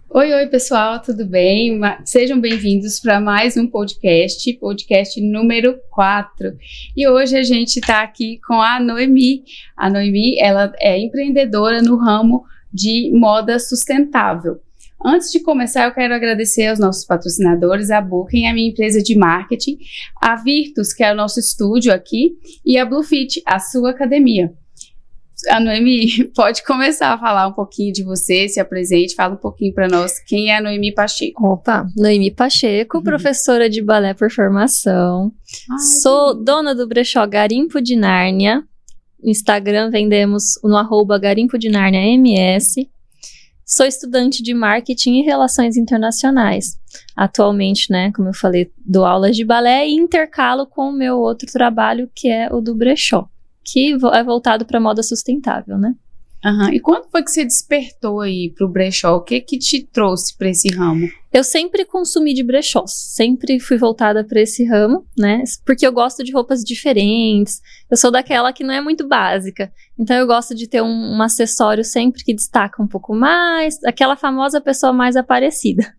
Oi, pessoal, tudo bem? Sejam bem-vindos para mais um podcast número 4. E hoje a gente está aqui com a Noemi. A Noemi, ela é empreendedora no ramo de moda sustentável. Antes de começar, eu quero agradecer aos nossos patrocinadores, a Booking, a minha empresa de marketing, a Virtus, que é o nosso estúdio aqui, e a Bluefit, a sua academia. A Noemi, pode começar a falar um pouquinho de você, se apresente, fala um pouquinho para nós quem é a Noemi Pacheco. Opa, Noemi Pacheco, professora de balé por formação. Sou dona do brechó Garimpo de Nárnia. No Instagram vendemos no @Garimpo de Nárnia MS. Sou estudante de marketing e relações internacionais. Atualmente, né, como eu falei, dou aulas de balé e intercalo com o meu outro trabalho, que é o do brechó, que é voltado para moda sustentável, né? E quando foi que você despertou aí pro brechó? O que te trouxe para esse ramo? Eu sempre consumi de brechós, sempre fui voltada para esse ramo, né? Porque eu gosto de roupas diferentes, eu sou daquela que não é muito básica, então eu gosto de ter um acessório sempre que destaca um pouco mais, aquela famosa pessoa mais aparecida.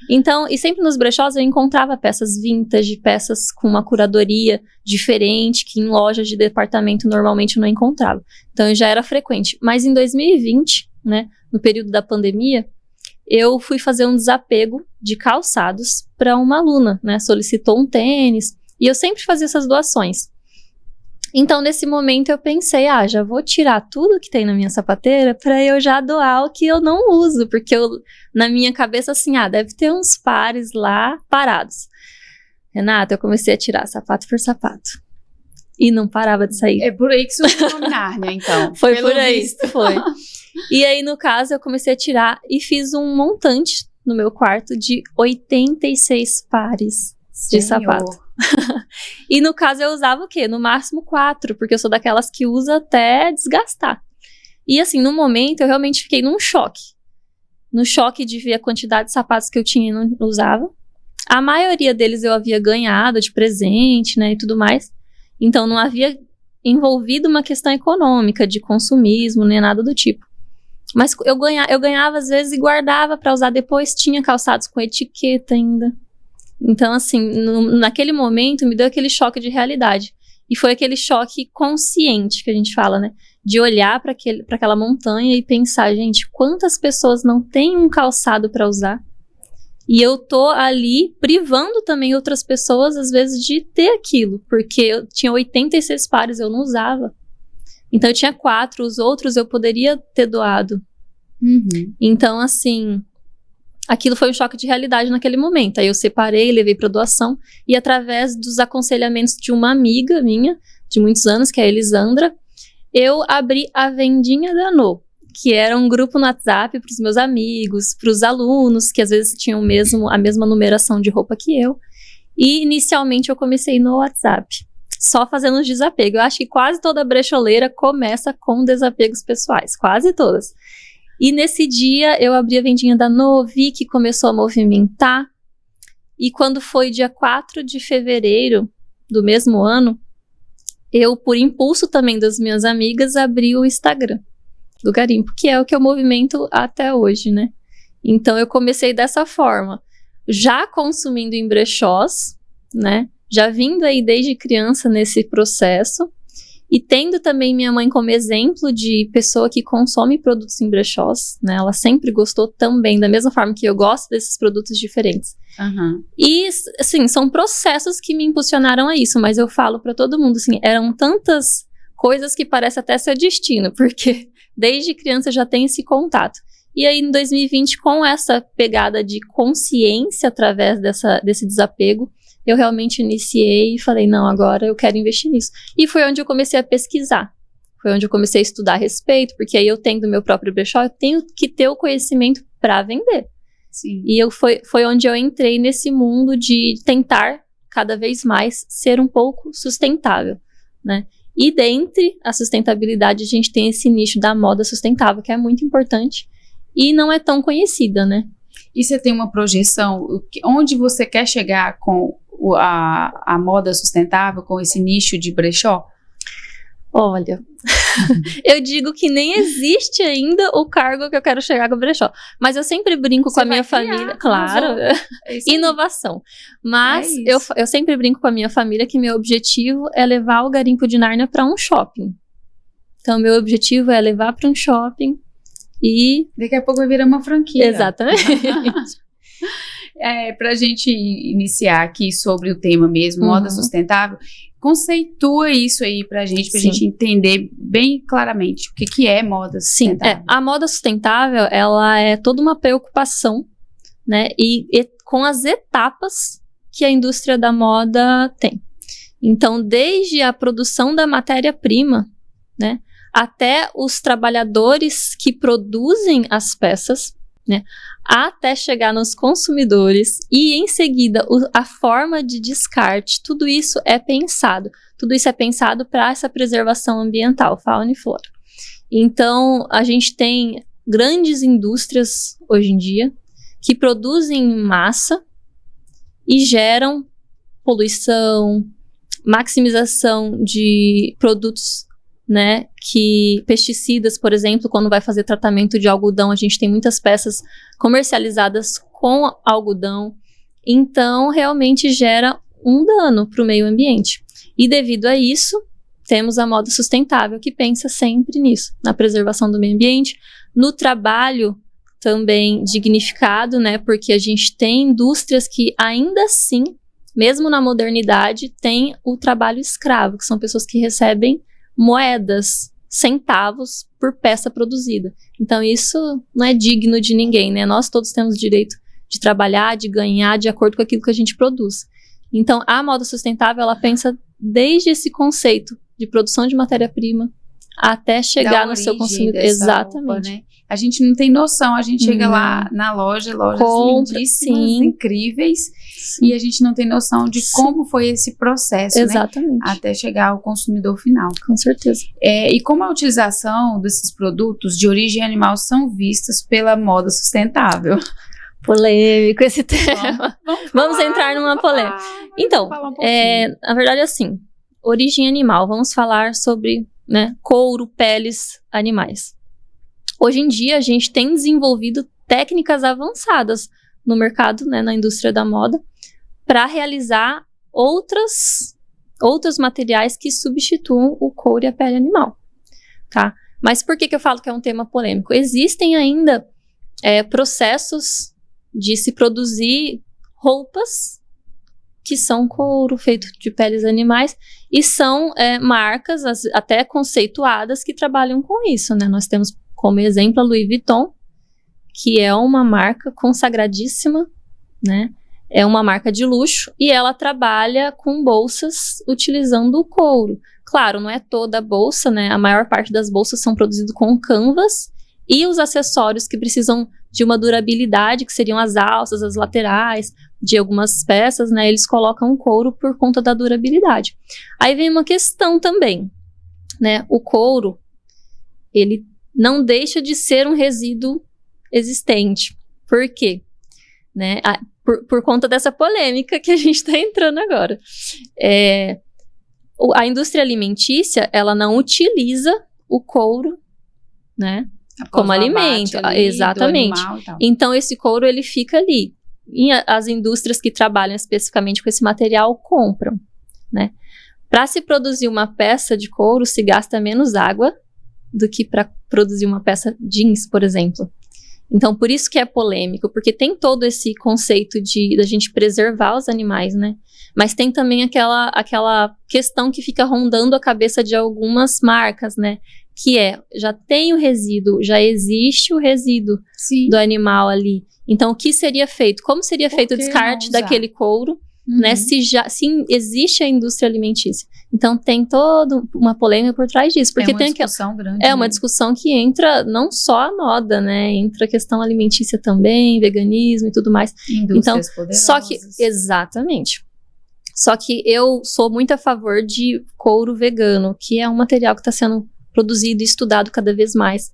Então, e sempre nos brechós eu encontrava peças vintage, peças com uma curadoria diferente, que em lojas de departamento normalmente eu não encontrava. Então, já era frequente. Mas em 2020, né, no período da pandemia, eu fui fazer um desapego de calçados para uma aluna, né, solicitou um tênis, e eu sempre fazia essas doações. Então, nesse momento, eu pensei, já vou tirar tudo que tem na minha sapateira para eu já doar o que eu não uso, porque na minha cabeça, assim, deve ter uns pares lá parados. Renata, eu comecei a tirar sapato por sapato. E não parava de sair. É por aí que surgiu o nome Nárnia, então. Foi por aí, foi. E aí, no caso, eu comecei a tirar e fiz um montante no meu quarto de 86 pares de sapato. E no caso eu usava o quê? No máximo 4, porque eu sou daquelas que usa até desgastar. E assim, no momento eu realmente fiquei num choque. No choque de ver a quantidade de sapatos que eu tinha e não usava. A maioria deles eu havia ganhado de presente, né, e tudo mais. Então não havia envolvido uma questão econômica, de consumismo, nem nada do tipo. Mas eu ganhava às vezes e guardava para usar depois, tinha calçados com etiqueta ainda. Então, assim, naquele momento me deu aquele choque de realidade. E foi aquele choque consciente que a gente fala, né? De olhar para aquela montanha e pensar, gente, quantas pessoas não têm um calçado para usar? E eu tô ali privando também outras pessoas, às vezes, de ter aquilo. Porque eu tinha 86 pares, eu não usava. Então, eu tinha 4, os outros eu poderia ter doado. Então, assim, aquilo foi um choque de realidade naquele momento. Aí eu separei, levei para doação. E através dos aconselhamentos de uma amiga minha, de muitos anos, que é a Elisandra, eu abri a Vendinha da No, que era um grupo no WhatsApp para os meus amigos, para os alunos, que às vezes tinham a mesma numeração de roupa que eu. E inicialmente eu comecei no WhatsApp, só fazendo os desapegos. Eu acho que quase toda brecholeira começa com desapegos pessoais, quase todas. E nesse dia eu abri a Vendinha da No, vi que começou a movimentar. E quando foi dia 4 de fevereiro do mesmo ano, eu, por impulso também das minhas amigas, abri o Instagram do Garimpo, que é o que eu movimento até hoje, né? Então eu comecei dessa forma, já consumindo em brechós, né? Já vindo aí desde criança nesse processo. E tendo também minha mãe como exemplo de pessoa que consome produtos em brechós, né? Ela sempre gostou também, da mesma forma que eu gosto desses produtos diferentes. E, assim, são processos que me impulsionaram a isso, mas eu falo pra todo mundo, assim, eram tantas coisas que parece até ser destino, porque desde criança já tem esse contato. E aí, em 2020, com essa pegada de consciência através desse desapego, eu realmente iniciei e falei, não, agora eu quero investir nisso. E foi onde eu comecei a pesquisar. Foi onde eu comecei a estudar a respeito, porque aí eu tendo meu próprio brechó, eu tenho que ter o conhecimento para vender. Sim. E foi onde eu entrei nesse mundo de tentar cada vez mais ser um pouco sustentável, né? E dentre a sustentabilidade, a gente tem esse nicho da moda sustentável, que é muito importante e não é tão conhecida, né? E você tem uma projeção, onde você quer chegar com a moda sustentável, com esse nicho de brechó? Olha, eu digo que nem existe ainda o cargo que eu quero chegar com o brechó. Mas eu sempre brinco com a minha família. Claro, inovação. Mas eu sempre brinco com a minha família que meu objetivo é levar o Garimpo de Nárnia para um shopping. Então, meu objetivo é levar para um shopping e... Daqui a pouco vai virar uma franquia. Exatamente. Para a gente iniciar aqui sobre o tema mesmo, moda sustentável, conceitua isso aí pra gente entender bem claramente o que é moda sustentável. A moda sustentável, ela é toda uma preocupação, né, e com as etapas que a indústria da moda tem. Então, desde a produção da matéria-prima, né, até os trabalhadores que produzem as peças, né, até chegar nos consumidores e em seguida a forma de descarte, tudo isso é pensado. Tudo isso é pensado para essa preservação ambiental, fauna e flora. Então, a gente tem grandes indústrias hoje em dia que produzem em massa e geram poluição, maximização de produtos, né, que pesticidas, por exemplo, quando vai fazer tratamento de algodão, a gente tem muitas peças comercializadas com algodão, então realmente gera um dano para o meio ambiente. E devido a isso, temos a moda sustentável, que pensa sempre nisso, na preservação do meio ambiente, no trabalho também dignificado, né, porque a gente tem indústrias que ainda assim, mesmo na modernidade, tem o trabalho escravo, que são pessoas que recebem moedas, centavos por peça produzida. Então isso não é digno de ninguém, né? Nós todos temos o direito de trabalhar, de ganhar de acordo com aquilo que a gente produz. Então a moda sustentável, ela pensa desde esse conceito de produção de matéria-prima até chegar no seu consumidor. Exatamente. Roupa, né? A gente não tem noção, a gente chega lá na lojas lindíssimas, incríveis, e a gente não tem noção de como foi esse processo, exatamente, né? Até chegar ao consumidor final. Com certeza. E como a utilização desses produtos de origem animal são vistas pela moda sustentável? Polêmico esse tema. Vamos entrar numa polêmica. Então, na verdade, assim, origem animal, vamos falar sobre, né, couro, peles, animais. Hoje em dia, a gente tem desenvolvido técnicas avançadas no mercado, né, na indústria da moda, para realizar outros materiais que substituam o couro e a pele animal, tá? Mas por que eu falo que é um tema polêmico? Existem ainda processos de se produzir roupas que são couro, feito de peles animais, e são marcas até conceituadas que trabalham com isso, né? Nós temos como exemplo a Louis Vuitton, que é uma marca consagradíssima, né? É uma marca de luxo e ela trabalha com bolsas utilizando o couro. Claro, não é toda a bolsa, né? A maior parte das bolsas são produzidas com canvas e os acessórios que precisam de uma durabilidade, que seriam as alças, as laterais de algumas peças, né? Eles colocam couro por conta da durabilidade. Aí vem uma questão também, né? O couro, ele não deixa de ser um resíduo existente. Por quê? Né? Por conta dessa polêmica que a gente está entrando agora. A indústria alimentícia, ela não utiliza o couro, né, como alimento. Exatamente. Então, esse couro, ele fica ali. E as indústrias que trabalham especificamente com esse material compram, né? Para se produzir uma peça de couro, se gasta menos água do que para produzir uma peça jeans, por exemplo. Então, por isso que é polêmico, porque tem todo esse conceito da gente preservar os animais, né? Mas tem também aquela questão que fica rondando a cabeça de algumas marcas, né? Que já tem o resíduo, já existe o resíduo do animal ali. Então, o que seria feito? Como seria feito o descarte daquele couro, né? Se existe a indústria alimentícia. Então, tem toda uma polêmica por trás disso. Porque uma discussão grande. Uma discussão que entra não só a moda, né? Entra a questão alimentícia também, veganismo e tudo mais. Indústrias poderosas. Só que, exatamente. Só que eu sou muito a favor de couro vegano, que é um material que está sendo produzido e estudado cada vez mais.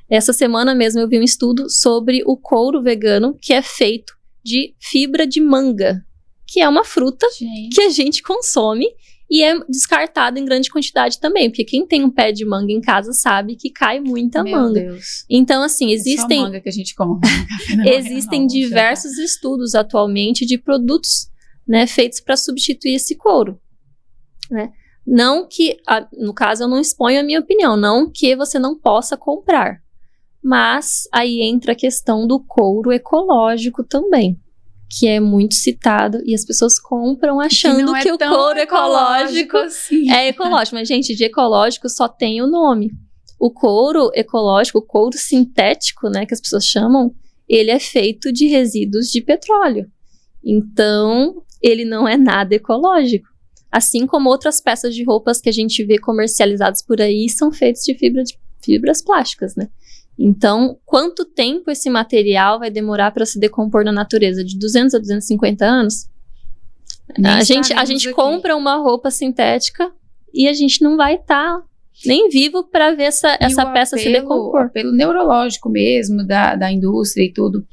Essa semana mesmo eu vi um estudo sobre o couro vegano, que é feito de fibra de manga, que é uma fruta que a gente consome E é descartado em grande quantidade também, porque quem tem um pé de manga em casa sabe que cai muita manga. Meu Deus. Então, assim, existem... É só manga que a gente come. No café da manhã, Existem não, diversos estudos atualmente de produtos, né, feitos para substituir esse couro, né? Não que, no caso, eu não exponho a minha opinião, não que você não possa comprar, mas aí entra a questão do couro ecológico também, que é muito citado e as pessoas compram achando que o couro ecológico assim. é ecológico, mas gente, de ecológico só tem o nome. O couro ecológico, o couro sintético, né, que as pessoas chamam, ele é feito de resíduos de petróleo. Então, ele não é nada ecológico. Assim como outras peças de roupas que a gente vê comercializadas por aí são feitas de fibras plásticas, né? Então, quanto tempo esse material vai demorar para se decompor na natureza? De 200 a 250 anos? A gente compra uma roupa sintética e a gente não vai estar nem vivo para ver essa peça se decompor. Pelo neurológico mesmo, da indústria e tudo,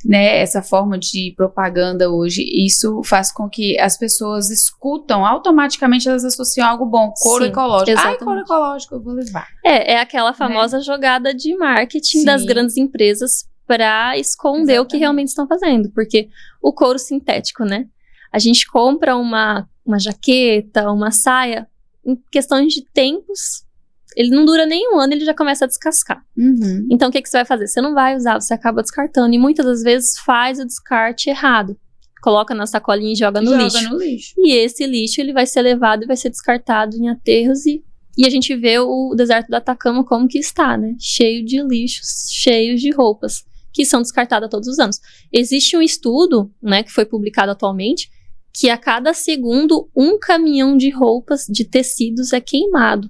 né, essa forma de propaganda hoje, isso faz com que as pessoas escutam, automaticamente elas associam algo bom, couro ecológico. Exatamente. Ai, couro ecológico, eu vou levar. É aquela famosa jogada de marketing das grandes empresas para esconder o que realmente estão fazendo, porque o couro sintético, né, a gente compra uma jaqueta, uma saia, em questões de tempos, ele não dura nem um ano, ele já começa a descascar. Uhum. Então, o que você vai fazer? Você não vai usar, você acaba descartando. E muitas das vezes faz o descarte errado. Coloca na sacolinha e joga no lixo. E esse lixo, ele vai ser levado e vai ser descartado em aterros. E a gente vê o deserto do Atacama como que está, né? Cheio de lixos, cheios de roupas, que são descartadas todos os anos. Existe um estudo, né, que foi publicado atualmente, que a cada segundo, um caminhão de roupas, de tecidos é queimado.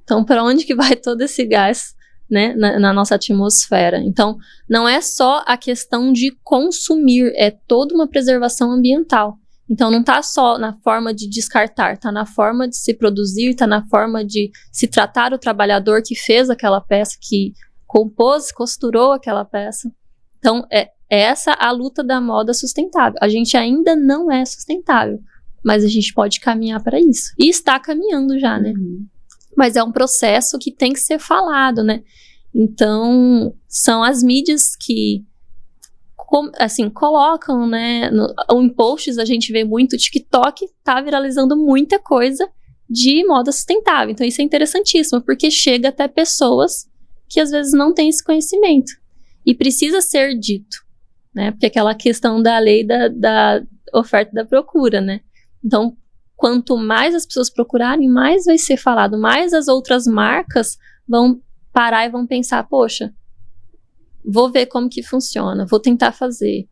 Então, para onde que vai todo esse gás, né, na nossa atmosfera? Então, não é só a questão de consumir, é toda uma preservação ambiental. Então, não está só na forma de descartar, está na forma de se produzir, está na forma de se tratar o trabalhador que fez aquela peça, que compôs, costurou aquela peça. Então, é essa a luta da moda sustentável. A gente ainda não é sustentável, mas a gente pode caminhar para isso. E está caminhando já, né? Uhum. Mas é um processo que tem que ser falado, né? Então, são as mídias que, assim, colocam, né? Em posts a gente vê muito, o TikTok tá viralizando muita coisa de moda sustentável. Então, isso é interessantíssimo, porque chega até pessoas que às vezes não têm esse conhecimento. E precisa ser dito, né? Porque aquela questão da lei da oferta e da procura, né? Então, quanto mais as pessoas procurarem, mais vai ser falado, mais as outras marcas vão parar e vão pensar, poxa, vou ver como que funciona, vou tentar fazer.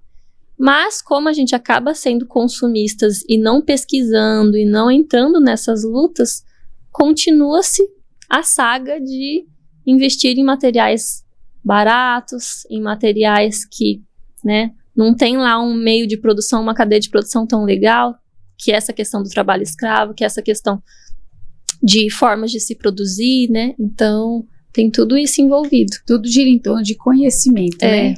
Mas como a gente acaba sendo consumistas e não pesquisando e não entrando nessas lutas, continua-se a saga de investir em materiais baratos, em materiais que, né, não tem lá um meio de produção, uma cadeia de produção tão legal, que é essa questão do trabalho escravo, que é essa questão de formas de se produzir, né? Então, tem tudo isso envolvido. Tudo gira em torno de conhecimento, né?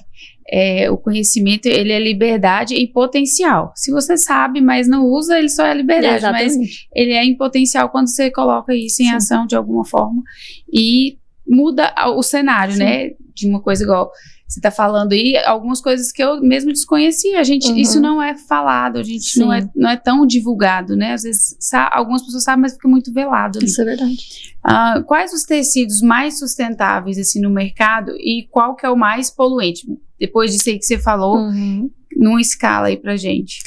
O conhecimento, ele é liberdade e potencial. Se você sabe, mas não usa, ele só é liberdade. Exatamente. Mas ele é em potencial quando você coloca isso em ação de alguma forma. E muda o cenário, Sim. né? De uma coisa igual... Você está falando aí algumas coisas que eu mesmo desconhecia. Isso não é falado, não é tão divulgado, né? Às vezes algumas pessoas sabem, mas fica muito velado ali. Isso é verdade. Quais os tecidos mais sustentáveis assim, no mercado e qual que é o mais poluente? Depois disso aí que você falou, numa escala aí pra gente.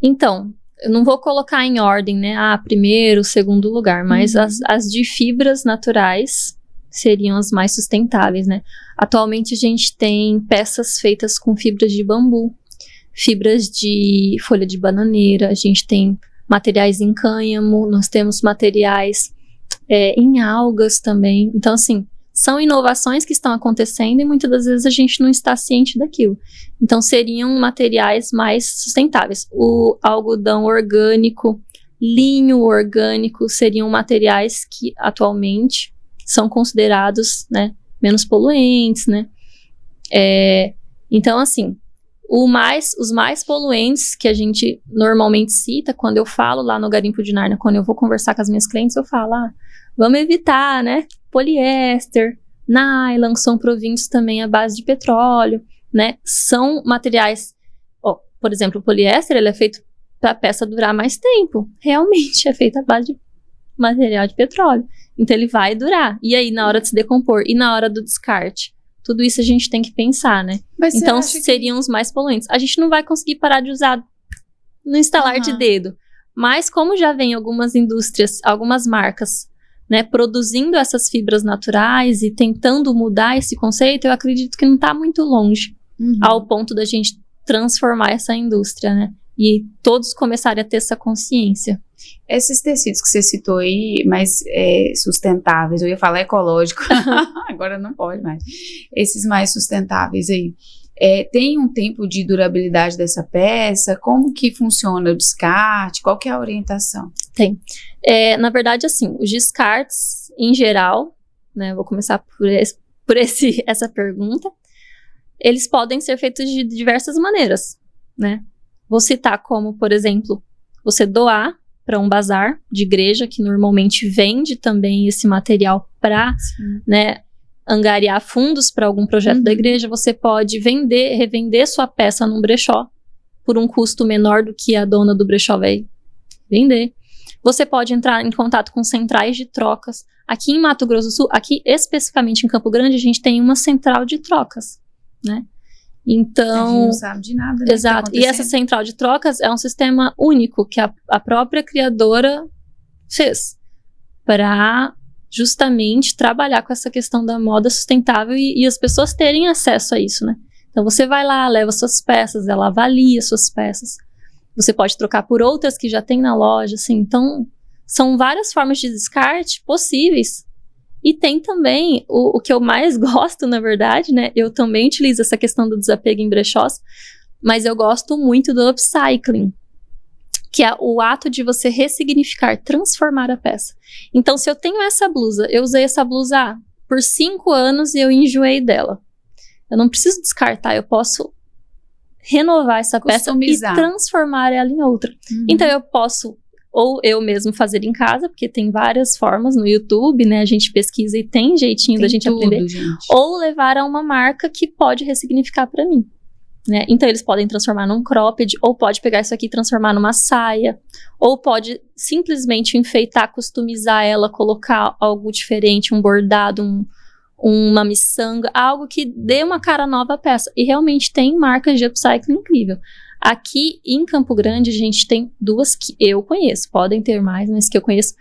Então, eu não vou colocar em ordem, né? Primeiro, segundo lugar, mas as de fibras naturais seriam as mais sustentáveis, né? Atualmente a gente tem peças feitas com fibras de bambu, fibras de folha de bananeira, a gente tem materiais em cânhamo, nós temos materiais em algas também. Então, assim, são inovações que estão acontecendo e muitas das vezes a gente não está ciente daquilo. Então, seriam materiais mais sustentáveis. O algodão orgânico, linho orgânico seriam materiais que atualmente são considerados, né, menos poluentes, né? Então, assim, Os mais poluentes que a gente normalmente cita, quando eu falo lá no Garimpo de Nárnia, quando eu vou conversar com as minhas clientes, eu falo, vamos evitar, né? Poliéster, nylon, que são provindos também à base de petróleo, né? São materiais, por exemplo, o poliéster, ele é feito para a peça durar mais tempo. Realmente é feito à base de material de petróleo. Então ele vai durar. E aí, na hora de se decompor e na hora do descarte, tudo isso a gente tem que pensar, né? Mas então seriam os mais poluentes. A gente não vai conseguir parar de usar no instalar de dedo. Mas como já vem algumas indústrias, algumas marcas, né, produzindo essas fibras naturais e tentando mudar esse conceito, eu acredito que não está muito longe ao ponto da gente transformar essa indústria, né? E todos começarem a ter essa consciência. Esses tecidos que você citou aí, mais sustentáveis, eu ia falar ecológico, agora não pode mais. Esses mais sustentáveis aí, tem um tempo de durabilidade dessa peça? Como que funciona o descarte? Qual que é a orientação? Tem. Na verdade, assim, os descartes, em geral, né, vou começar por essa pergunta, eles podem ser feitos de diversas maneiras, né? Vou citar como, por exemplo, você doar para um bazar de igreja, que normalmente vende também esse material para, né, angariar fundos para algum projeto da igreja. Você pode revender sua peça num brechó por um custo menor do que a dona do brechó vai vender. Você pode entrar em contato com centrais de trocas. Aqui em Mato Grosso do Sul, aqui especificamente em Campo Grande, a gente tem uma central de trocas, né? Então, a gente não sabe de nada, né? Exato. E essa central de trocas é um sistema único que a própria criadora fez para justamente trabalhar com essa questão da moda sustentável e as pessoas terem acesso a isso, né? Então você vai lá, leva suas peças, ela avalia suas peças. Você pode trocar por outras que já tem na loja, assim. Então, são várias formas de descarte possíveis. E tem também o que eu mais gosto, na verdade, né? Eu também utilizo essa questão do desapego em brechós, mas eu gosto muito do upcycling, que é o ato de você ressignificar, transformar a peça. Então, se eu tenho essa blusa, eu usei essa blusa por 5 anos e eu enjoei dela. Eu não preciso descartar, eu posso renovar essa peça e transformar ela em outra. Então, eu posso ou eu mesmo fazer em casa, porque tem várias formas no YouTube, né? A gente pesquisa e tem jeitinho da gente aprender. Ou levar a uma marca que pode ressignificar para mim, né? Então, eles podem transformar num cropped, ou pode pegar isso aqui e transformar numa saia, ou pode simplesmente enfeitar, customizar ela, colocar algo diferente, um bordado, uma miçanga, algo que dê uma cara nova à peça. E realmente tem marcas de upcycling incrível. Aqui em Campo Grande, a gente tem 2 que eu conheço. Podem ter mais, mas que eu conheço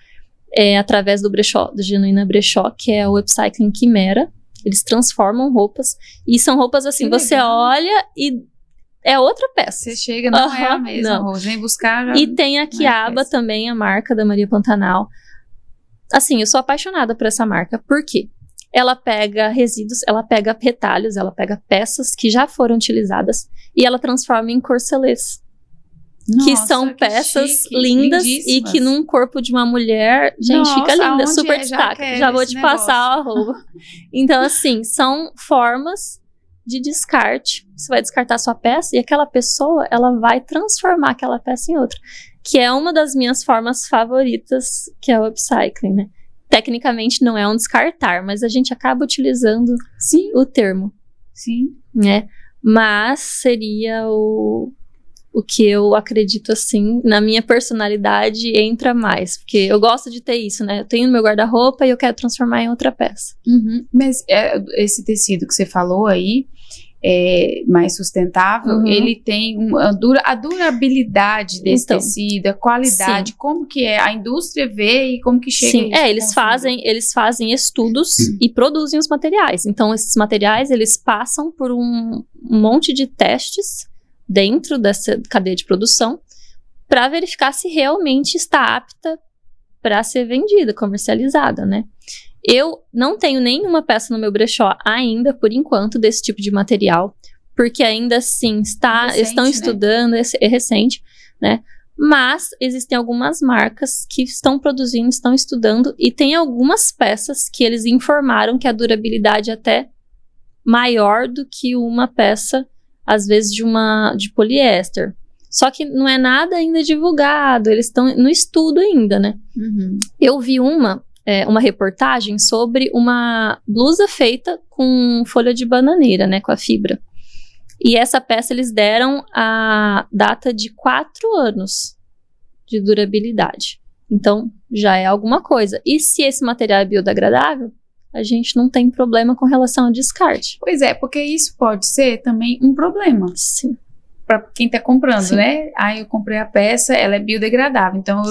através do brechó, do Genuína Brechó, que é o Upcycling Quimera. Eles transformam roupas. E são roupas assim, você olha e é outra peça. Você chega, não é a mesma roupa. Vem buscar. Já e tem a Quiaba também, a marca da Maria Pantanal. Assim, eu sou apaixonada por essa marca. Por quê? Ela pega resíduos, ela pega retalhos, ela pega peças que já foram utilizadas e ela transforma em corcelês. Que são peças chique, lindas e que num corpo de uma mulher, gente, fica linda, super destaque. Já vou te passar o arroba. Então, assim, são formas de descarte. Você vai descartar sua peça e aquela pessoa, ela vai transformar aquela peça em outra. Que é uma das minhas formas favoritas, que é o upcycling, né? Tecnicamente não é um descartar, mas a gente acaba utilizando o termo. Sim. Né? Mas seria o que eu acredito, assim, na minha personalidade entra mais. Porque eu gosto de ter isso, né? Eu tenho no meu guarda-roupa e eu quero transformar em outra peça. Mas esse tecido que você falou aí, mais sustentável, ele tem a durabilidade desse tecido, a qualidade, como que a indústria vê e como que chega eles fazem estudos e produzem os materiais. Então, esses materiais, eles passam por um monte de testes dentro dessa cadeia de produção para verificar se realmente está apta para ser vendida, comercializada, né? Eu não tenho nenhuma peça no meu brechó ainda, por enquanto, desse tipo de material, porque ainda assim estão estudando, é recente, né? Mas existem algumas marcas que estão produzindo, estão estudando, e tem algumas peças que eles informaram que a durabilidade é até maior do que uma peça às vezes de poliéster. Só que não é nada ainda divulgado, eles estão no estudo ainda, né? Eu vi uma reportagem sobre uma blusa feita com folha de bananeira, né, com a fibra. E essa peça eles deram a data de 4 anos de durabilidade. Então, já é alguma coisa. E se esse material é biodegradável, a gente não tem problema com relação ao descarte. Pois é, porque isso pode ser também um problema. Sim. Para quem tá comprando, Sim. né? Aí eu comprei a peça, ela é biodegradável. Então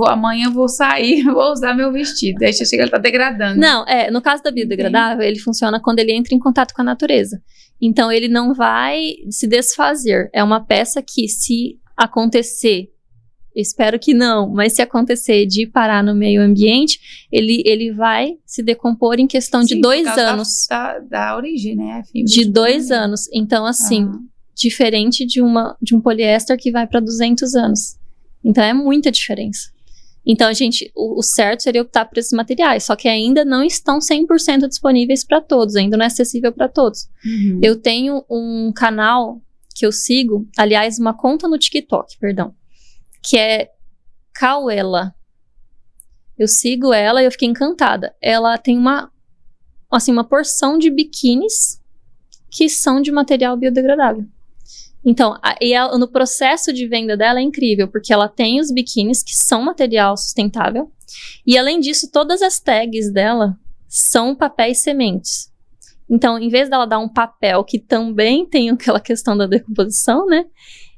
amanhã eu vou sair, vou usar meu vestido. Aí chega, ele tá degradando. Não, no caso da biodegradável, ele funciona quando ele entra em contato com a natureza. Então ele não vai se desfazer. É uma peça que, se acontecer, espero que não, mas se acontecer de parar no meio ambiente, ele vai se decompor em questão de 2 anos. Da origem, né? A fibra de 2 anos. Então, assim, diferente de um poliéster que vai para 200 anos. Então, é muita diferença. Então, o certo seria optar por esses materiais, só que ainda não estão 100% disponíveis para todos, ainda não é acessível para todos. Eu tenho um canal que eu sigo, aliás, uma conta no TikTok, perdão, que é Cauela. Eu sigo ela e eu fiquei encantada. Ela tem uma porção de biquínis que são de material biodegradável. Então, no processo de venda dela é incrível, porque ela tem os biquínis que são material sustentável, e além disso, todas as tags dela são papéis sementes. Então, em vez dela dar um papel que também tem aquela questão da decomposição, né?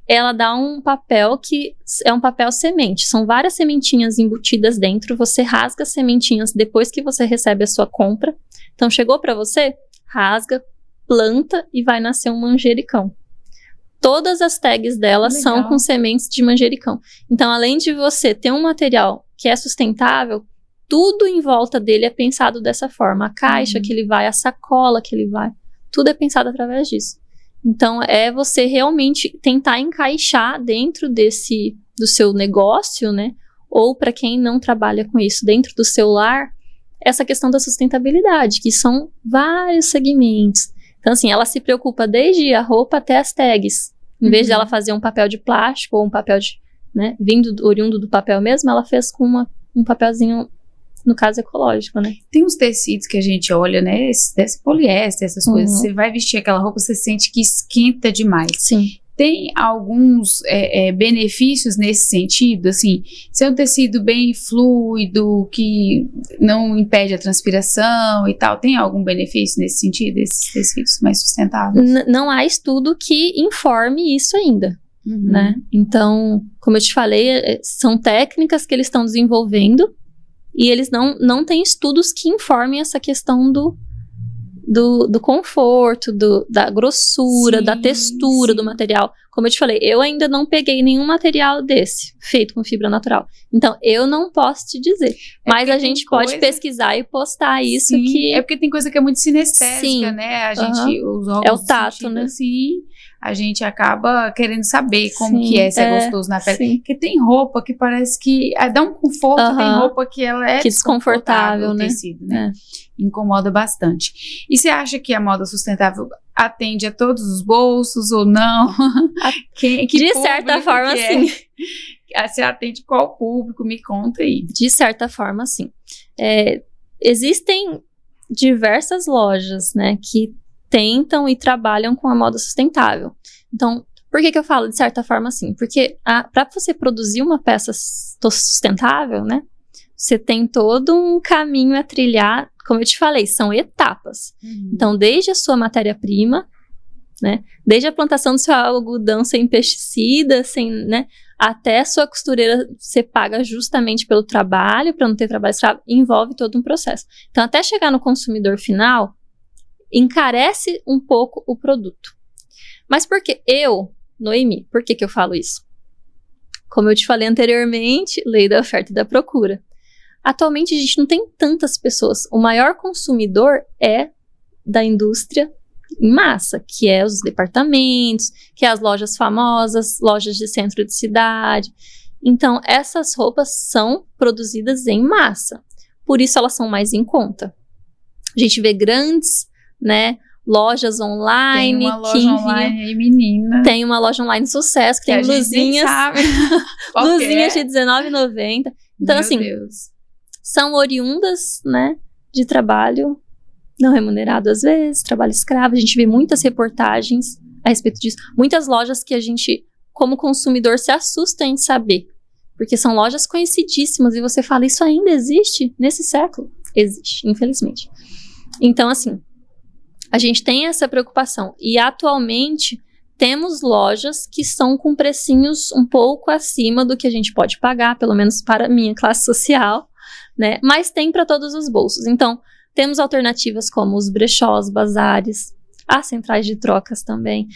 Ela dá um papel que é um papel semente. São várias sementinhas embutidas dentro, você rasga as sementinhas depois que você recebe a sua compra. Então, chegou para você, rasga, planta e vai nascer um manjericão. Todas as tags dela são com sementes de manjericão. Então, além de você ter um material que é sustentável, tudo em volta dele é pensado dessa forma. A caixa que ele vai, a sacola que ele vai, tudo é pensado através disso. Então, é você realmente tentar encaixar dentro do seu negócio, né? Ou para quem não trabalha com isso, dentro do seu lar, essa questão da sustentabilidade, que são vários segmentos. Então, assim, ela se preocupa desde a roupa até as tags. Em vez de ela fazer um papel de plástico ou um papel né, oriundo do papel mesmo, ela fez com um papelzinho, no caso, ecológico, né? Tem uns tecidos que a gente olha, né, esse poliéster, essas coisas, você vai vestir aquela roupa, você sente que esquenta demais. Sim. Tem alguns benefícios nesse sentido, assim, se é um tecido bem fluido, que não impede a transpiração e tal, tem algum benefício nesse sentido, esses tecidos mais sustentáveis? Não há estudo que informe isso ainda, né? Então, como eu te falei, são técnicas que eles estão desenvolvendo e eles não têm estudos que informem essa questão do conforto, da grossura, da textura do material. Como eu te falei, eu ainda não peguei nenhum material desse, feito com fibra natural. Então, eu não posso te dizer. Mas a gente pode pesquisar e postar isso. É porque tem coisa que é muito sinestésica, né? A gente, os órgãos é o tato, sentido, né? Assim, a gente acaba querendo saber como que é, se é gostoso na pele. Sim. Porque tem roupa que parece que dá um conforto, tem roupa que ela é desconfortável, né? O tecido, né? Incomoda bastante. E você acha que a moda sustentável atende a todos os bolsos ou não? De certa forma, sim. Você atende qual público? Me conta aí. De certa forma, sim. Existem diversas lojas, né, que tentam e trabalham com a moda sustentável. Então, por que eu falo de certa forma assim? Porque para você produzir uma peça sustentável, né, você tem todo um caminho a trilhar. Como eu te falei, são etapas. Então, desde a sua matéria-prima, né, desde a plantação do seu algodão sem pesticida, né, até a sua costureira ser paga justamente pelo trabalho, para não ter trabalho escravo, envolve todo um processo. Então, até chegar no consumidor final, encarece um pouco o produto. Mas por que Noemi, por que eu falo isso? Como eu te falei anteriormente, lei da oferta e da procura. Atualmente, a gente não tem tantas pessoas. O maior consumidor é da indústria em massa, que é os departamentos, que é as lojas famosas, lojas de centro de cidade. Então, essas roupas são produzidas em massa. Por isso, elas são mais em conta. A gente vê grandes, né, lojas online. Tem uma loja online aí, menina. Tem uma loja online sucesso, que tem a blusinhas. Gente nem sabe blusinhas de R$19,90. Então, Meu assim, Deus. são oriundas, né, de trabalho não remunerado às vezes, trabalho escravo. A gente vê muitas reportagens a respeito disso. Muitas lojas que a gente, como consumidor, se assusta em saber. Porque são lojas conhecidíssimas e você fala, isso ainda existe nesse século? Existe, infelizmente. Então, assim, a gente tem essa preocupação. E, atualmente, temos lojas que estão com precinhos um pouco acima do que a gente pode pagar, pelo menos para a minha classe social, né? Mas tem para todos os bolsos. Então, temos alternativas como os brechós, bazares, as centrais de trocas também.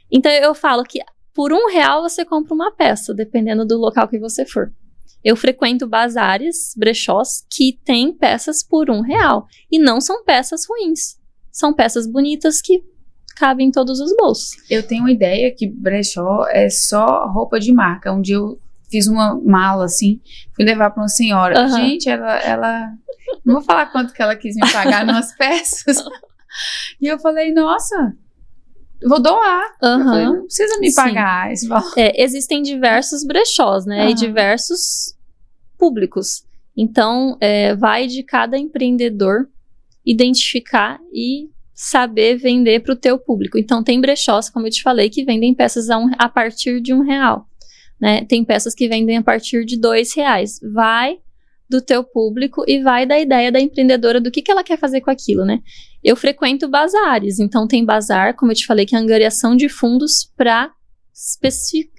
Então, eu falo que por R$1 você compra uma peça, dependendo do local que você for. Eu frequento bazares, brechós, que têm peças por R$1. E não são peças ruins. São peças bonitas que cabem em todos os bolsos. Eu tenho uma ideia que brechó é só roupa de marca. Um dia eu fiz uma mala, assim, fui levar para uma senhora. Gente, ela... Não vou falar quanto que ela quis me pagar nas peças. E eu falei, nossa... Vou doar. Eu falei, não precisa me pagar esse valor. Existem diversos brechós, né? E diversos públicos. Então, vai de cada empreendedor identificar e saber vender para o teu público. Então, tem brechós, como eu te falei, que vendem peças a partir de R$1. Né? Tem peças que vendem a partir de R$2. Vai do teu público e vai da ideia da empreendedora do que ela quer fazer com aquilo, né? Eu frequento bazares, então tem bazar, como eu te falei, que é angariação de fundos para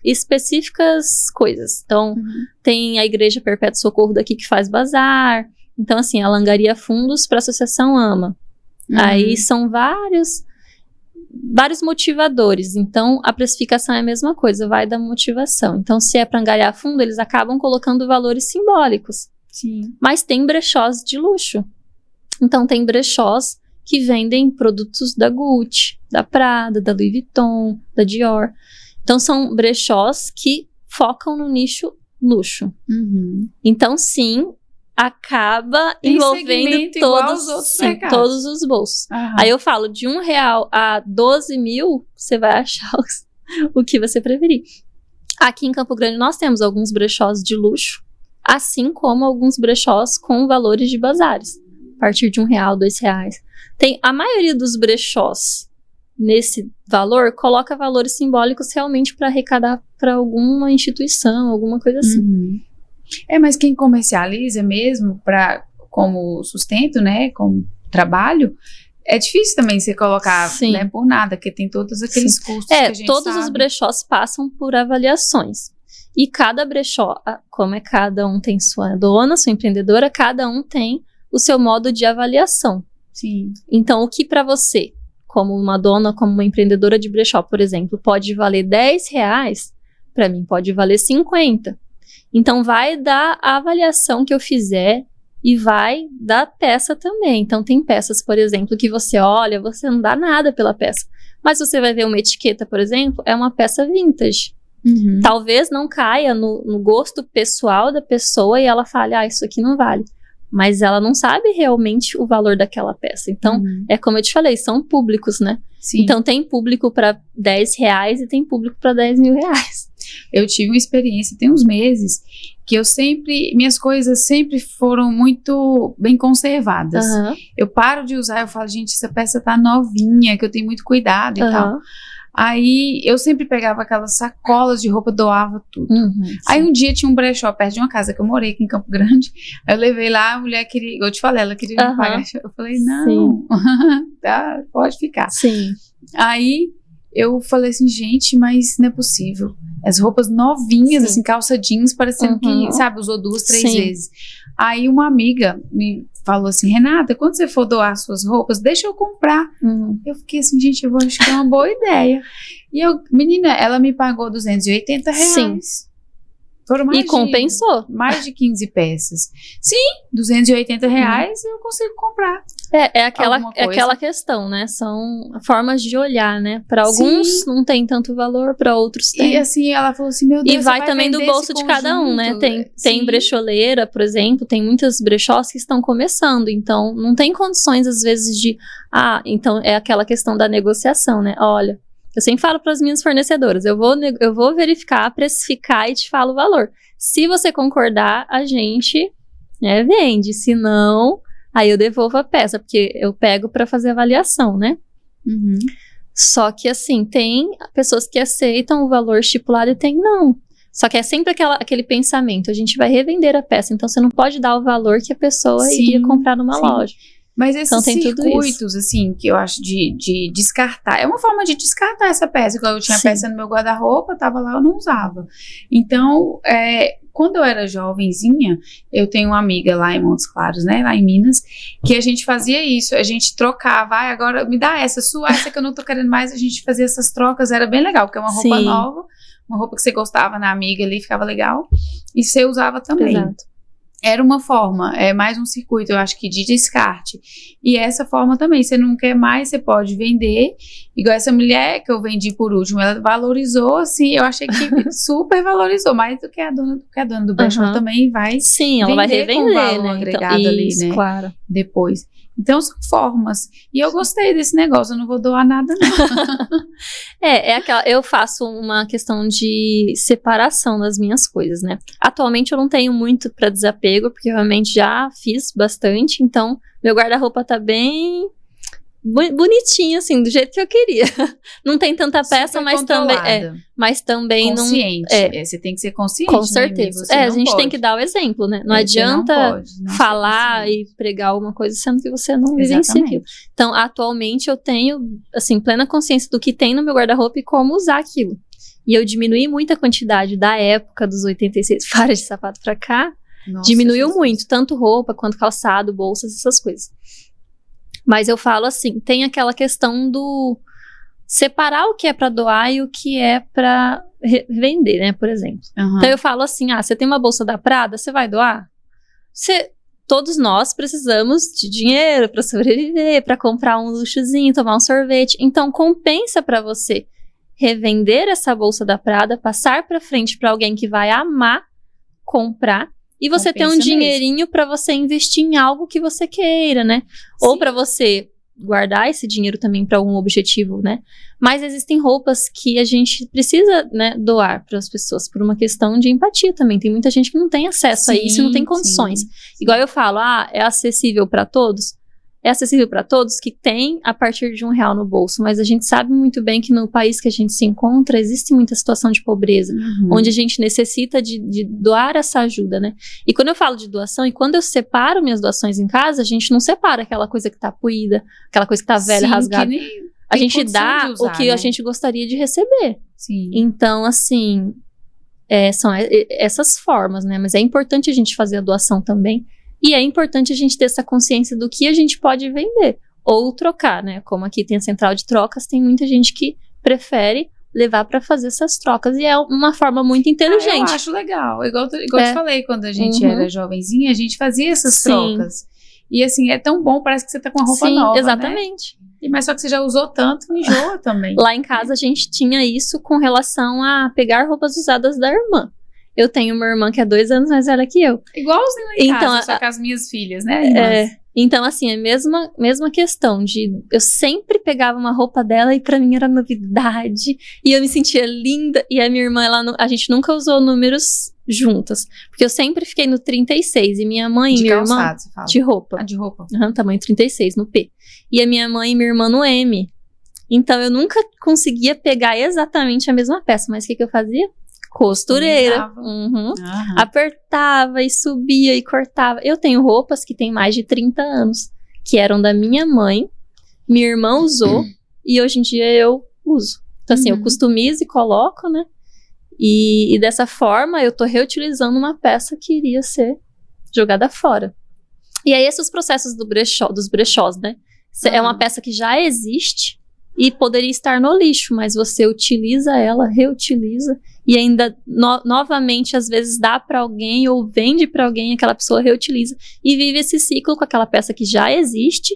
específicas coisas. Então, tem a Igreja Perpétuo Socorro daqui que faz bazar. Então, assim, ela angaria fundos para a Associação AMA. Aí são vários motivadores. Então, a precificação é a mesma coisa, vai da motivação. Então, se é para angariar fundo, eles acabam colocando valores simbólicos. Sim. Mas tem brechós de luxo. Então, tem brechós que vendem produtos da Gucci, da Prada, da Louis Vuitton, da Dior. Então, são brechós que focam no nicho luxo. Então, sim, acaba tem envolvendo todos os bolsos. Aí eu falo, de R$1 a 12 mil, você vai achar o que você preferir. Aqui em Campo Grande, nós temos alguns brechós de luxo, assim como alguns brechós com valores de bazares, a partir de R$1, R$2. Tem a maioria dos brechós nesse valor, coloca valores simbólicos realmente para arrecadar para alguma instituição, alguma coisa assim. Mas quem comercializa mesmo como sustento, né, como trabalho, é difícil também você colocar, né, por nada, porque tem todos aqueles custos que a gente todos sabe. Os brechós passam por avaliações. E cada brechó, como cada um tem sua dona, sua empreendedora, cada um tem o seu modo de avaliação. Sim. Então, o que para você, como uma dona, como uma empreendedora de brechó, por exemplo, pode valer R$10, para mim pode valer 50. Então, vai da avaliação que eu fizer e vai da peça também. Então, tem peças, por exemplo, que você olha, você não dá nada pela peça. Mas você vai ver uma etiqueta, por exemplo, é uma peça vintage. Talvez não caia no gosto pessoal da pessoa e ela fale, isso aqui não vale. Mas ela não sabe realmente o valor daquela peça. Então, é como eu te falei, são públicos, né? Sim. Então, tem público para R$10 e tem público para R$10 mil. Eu tive uma experiência, tem uns meses, que minhas coisas sempre foram muito bem conservadas. Eu paro de usar, eu falo, gente, essa peça tá novinha, que eu tenho muito cuidado e tal. Aí, eu sempre pegava aquelas sacolas de roupa, doava tudo. Aí, um dia tinha um brechó perto de uma casa que eu morei aqui em Campo Grande. Aí, eu levei lá, a mulher queria, eu te falei, ela queria me pagar. Eu falei, não, tá, pode ficar. Sim. Aí, eu falei assim, gente, mas não é possível. As roupas novinhas, assim, calça jeans, parecendo que, sabe, usou 2, 3 vezes. Aí uma amiga me falou assim, Renata, quando você for doar suas roupas, deixa eu comprar. Eu fiquei assim, gente, eu acho que é uma boa ideia. E menina, ela me pagou R$280. Sim. Foram mais E compensou. Mais de 15 peças. Sim, R$280 eu consigo comprar. É aquela questão, né? São formas de olhar, né? Para alguns não tem tanto valor, para outros tem. E assim, ela falou assim, meu Deus, e vai também do bolso de cada um, né? Tem brecholeira, por exemplo, tem muitas brechós que estão começando, então não tem condições às vezes de, então é aquela questão da negociação, né? Olha, eu sempre falo para as minhas fornecedoras, eu vou verificar, precificar e te falo o valor. Se você concordar, a gente, né, vende. Se não, aí eu devolvo a peça, porque eu pego para fazer avaliação, né? Uhum. Só que assim, tem pessoas que aceitam o valor estipulado e tem não. Só que é sempre aquele pensamento, a gente vai revender a peça, então você não pode dar o valor que a pessoa iria comprar numa loja. Mas esses circuitos, assim, que eu acho de descartar, é uma forma de descartar essa peça. Quando eu tinha peça no meu guarda-roupa, tava lá, eu não usava. Então, quando eu era jovenzinha, eu tenho uma amiga lá em Montes Claros, né, lá em Minas, que a gente fazia isso, a gente trocava, agora me dá essa que eu não tô querendo mais, a gente fazia essas trocas, era bem legal, porque é uma roupa nova, uma roupa que você gostava na amiga ali, ficava legal, e você usava também. Exato. Era uma forma, mais um circuito, eu acho que de descarte. E essa forma também, você não quer mais, você pode vender. Igual essa mulher que eu vendi por último, ela valorizou, assim, eu achei que super valorizou, mais do que a dona do brechó também vai. Sim, ela vai revender, com valor, né? agregado então, ali, isso, né? Claro. Depois. Então, são formas. E eu gostei desse negócio, eu não vou doar nada, não. Eu faço uma questão de separação das minhas coisas, né? Atualmente eu não tenho muito para desapego, porque eu realmente já fiz bastante, então meu guarda-roupa tá bem bonitinho, assim, do jeito que eu queria. Não tem tanta peça, mas também consciente. não... Você tem que ser consciente. Com certeza. Né? A gente tem que dar o exemplo, né? Não adianta falar e pregar alguma coisa, sendo que você não vivencia aquilo. Então, atualmente, eu tenho, assim, plena consciência do que tem no meu guarda-roupa e como usar aquilo. E eu diminuí muito a quantidade da época dos 86 pares de sapato pra cá. Diminuiu muito, tanto roupa quanto calçado, bolsas, essas coisas. Mas eu falo assim, tem aquela questão do separar o que é para doar e o que é para vender, né, por exemplo. Então eu falo assim, você tem uma bolsa da Prada, você vai doar? Todos nós precisamos de dinheiro para sobreviver, para comprar um luxozinho, tomar um sorvete. Então compensa para você revender essa bolsa da Prada, passar para frente para alguém que vai amar comprar. E você ter um dinheirinho para você investir em algo que você queira, né? Sim. Ou para você guardar esse dinheiro também para algum objetivo, né? Mas existem roupas que a gente precisa, né, doar para as pessoas por uma questão de empatia também. Tem muita gente que não tem acesso a isso e não tem condições. Igual eu falo, é acessível para todos? É acessível para todos que tem a partir de R$1 no bolso, mas a gente sabe muito bem que no país que a gente se encontra existe muita situação de pobreza, onde a gente necessita de doar essa ajuda, né? E quando eu falo de doação, e quando eu separo minhas doações em casa, a gente não separa aquela coisa que tá puída, aquela coisa que tá velha, rasgada. A gente dá o que a gente gostaria de receber. Sim. Então, assim, são essas formas, né? Mas é importante a gente fazer a doação também. E é importante a gente ter essa consciência do que a gente pode vender ou trocar, né? Como aqui tem a central de trocas, tem muita gente que prefere levar para fazer essas trocas e é uma forma muito inteligente. Eu acho legal. Igual eu te falei, quando a gente era jovenzinha, a gente fazia essas trocas. E assim, é tão bom, parece que você tá com uma roupa nova, exatamente. Né? Mas só que você já usou tanto, enjoa também. Lá em casa a gente tinha isso com relação a pegar roupas usadas da irmã. Eu tenho uma irmã que é 2 anos mais velha que eu. Igualzinho lá em casa, só com as minhas filhas, né? Então, assim, é a mesma questão de... Eu sempre pegava uma roupa dela e pra mim era novidade. E eu me sentia linda. E a minha irmã, a gente nunca usou números juntas. Porque eu sempre fiquei no 36. E minha mãe e minha irmã... Você fala. De roupa. De roupa. Tamanho 36, no P. E a minha mãe e minha irmã no M. Então, eu nunca conseguia pegar exatamente a mesma peça. Mas o que eu fazia? Costureira. Apertava e subia e cortava. Eu tenho roupas que têm mais de 30 anos, que eram da minha mãe, minha irmã usou e hoje em dia eu uso. Então assim, eu customizo e coloco, né? E dessa forma eu tô reutilizando uma peça que iria ser jogada fora. E aí esses processos dos brechós, né? É uma peça que já existe, e poderia estar no lixo, mas você utiliza ela, reutiliza e ainda novamente às vezes dá para alguém ou vende para alguém, aquela pessoa reutiliza e vive esse ciclo com aquela peça que já existe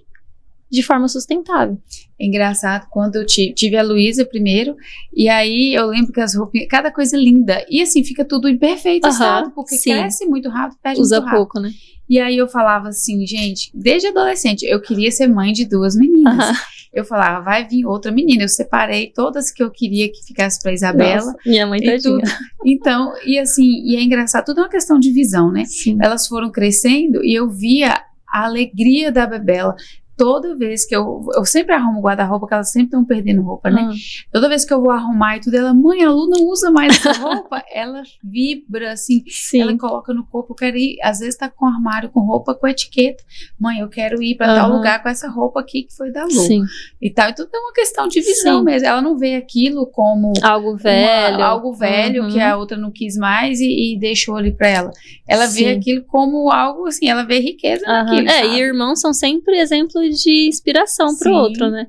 de forma sustentável. É engraçado, quando eu tive a Luísa primeiro, e aí eu lembro que as roupas, cada coisa linda, e assim, fica tudo em perfeito estado, porque cresce muito rápido, perde usa muito rápido. pouco, né? E aí eu falava assim, gente, desde adolescente, eu queria ser mãe de 2 meninas. Eu falava, vai vir outra menina. Eu separei todas que eu queria que ficasse pra Isabela. Nossa, minha mãe tadinha. Então, e assim, e é engraçado, tudo é uma questão de visão, né? Sim. Elas foram crescendo e eu via a alegria da Bebela. Toda vez que eu sempre arrumo guarda-roupa, porque elas sempre estão perdendo roupa, né? Toda vez que eu vou arrumar e tudo, ela, mãe, a Lu não usa mais essa roupa. Ela vibra, assim, ela coloca no corpo, eu quero ir, às vezes tá com armário, com roupa, com etiqueta. Mãe, eu quero ir pra tal lugar com essa roupa aqui que foi da Lu. Sim. E tal, e tudo é uma questão de visão mesmo. Ela não vê aquilo como algo velho, que a outra não quis mais e deixou ali pra ela. Ela vê aquilo como algo, assim, ela vê riqueza naquilo, sabe? E irmãos são sempre exemplos de inspiração pro outro, né?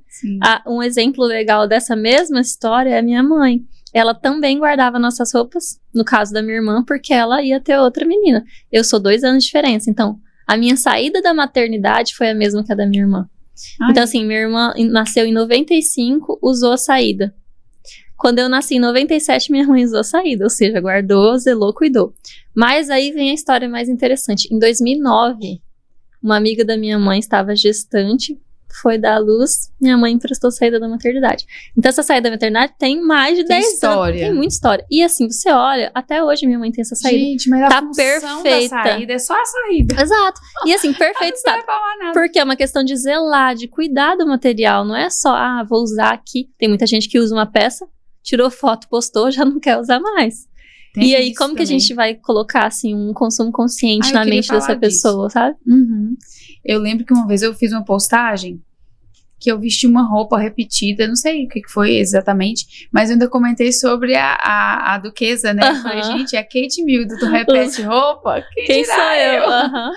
Um exemplo legal dessa mesma história é a minha mãe. Ela também guardava nossas roupas, no caso da minha irmã, porque ela ia ter outra menina. Eu sou 2 anos de diferença, então a minha saída da maternidade foi a mesma que a da minha irmã. Então assim, minha irmã nasceu em 95, usou a saída. Quando eu nasci em 97, minha mãe usou a saída, ou seja, guardou, zelou, cuidou. Mas aí vem a história mais interessante. Em 2009, uma amiga da minha mãe estava gestante, foi dar à luz, minha mãe emprestou a saída da maternidade. Então essa saída da maternidade tem mais de 10 anos. Tem muita história. E assim, você olha, até hoje minha mãe tem essa saída. Gente, mas tá a função perfeita. Da saída é só a saída. Exato. E assim, perfeito estado. Porque é uma questão de zelar, de cuidar do material. Não é só, vou usar aqui. Tem muita gente que usa uma peça, tirou foto, postou, já não quer usar mais. E aí, como que a gente vai colocar, assim, um consumo consciente na mente dessa pessoa, sabe? Eu lembro que uma vez eu fiz uma postagem que eu vesti uma roupa repetida, não sei o que foi exatamente, mas eu ainda comentei sobre a duquesa, né? Eu falei, gente, é a Kate Middleton, repete roupa? Quem sou eu?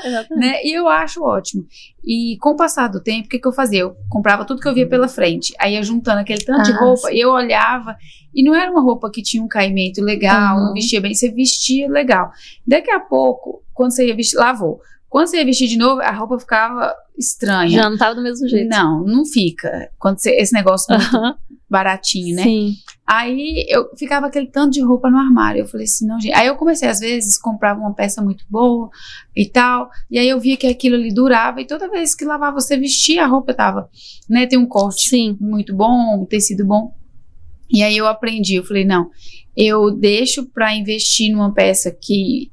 Exatamente. Né? E eu acho ótimo. E com o passar do tempo, o que eu fazia? Eu comprava tudo que eu via pela frente, aí ia juntando aquele tanto de roupa, e eu olhava, e não era uma roupa que tinha um caimento legal, não vestia bem, você vestia legal. Daqui a pouco, quando você ia vestir, lavou. Quando você ia vestir de novo, a roupa ficava estranha. Já não tava do mesmo jeito. Não fica. Quando esse negócio muito baratinho, né? Sim. Aí eu ficava aquele tanto de roupa no armário. Eu falei assim, não, gente. Aí eu comecei, às vezes, comprava uma peça muito boa e tal. E aí eu via que aquilo ali durava. E toda vez que lavava, você vestia, a roupa tava, né? Tem um corte muito bom, um tecido bom. E aí eu aprendi. Eu falei, não, eu deixo pra investir numa peça que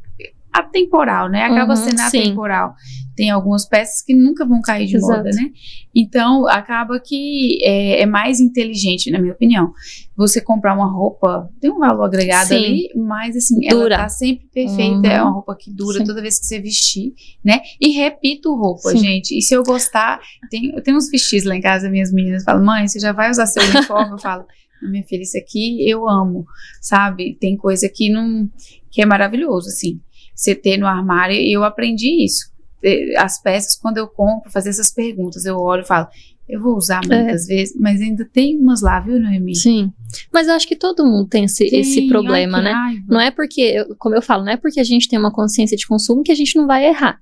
atemporal, né? Acaba sendo atemporal. Tem algumas peças que nunca vão cair de moda, né? Então, acaba que é mais inteligente, na minha opinião. Você comprar uma roupa, tem um valor agregado ali, mas assim, ela tá sempre perfeita, é uma roupa que dura toda vez que você vestir, né? E repito roupa, gente. E se eu gostar, eu tenho uns vestidos lá em casa, minhas meninas falam, mãe, você já vai usar seu uniforme? Eu falo, minha filha, isso aqui eu amo, sabe? Tem coisa que é maravilhoso, assim. Você ter no armário, e eu aprendi isso. As peças, quando eu compro, fazer essas perguntas, eu olho e falo, eu vou usar muitas vezes, mas ainda tem umas lá, viu, Noemi? Sim, mas eu acho que todo mundo tem esse problema, né? Raiva. Não é porque, como eu falo, não é porque a gente tem uma consciência de consumo que a gente não vai errar.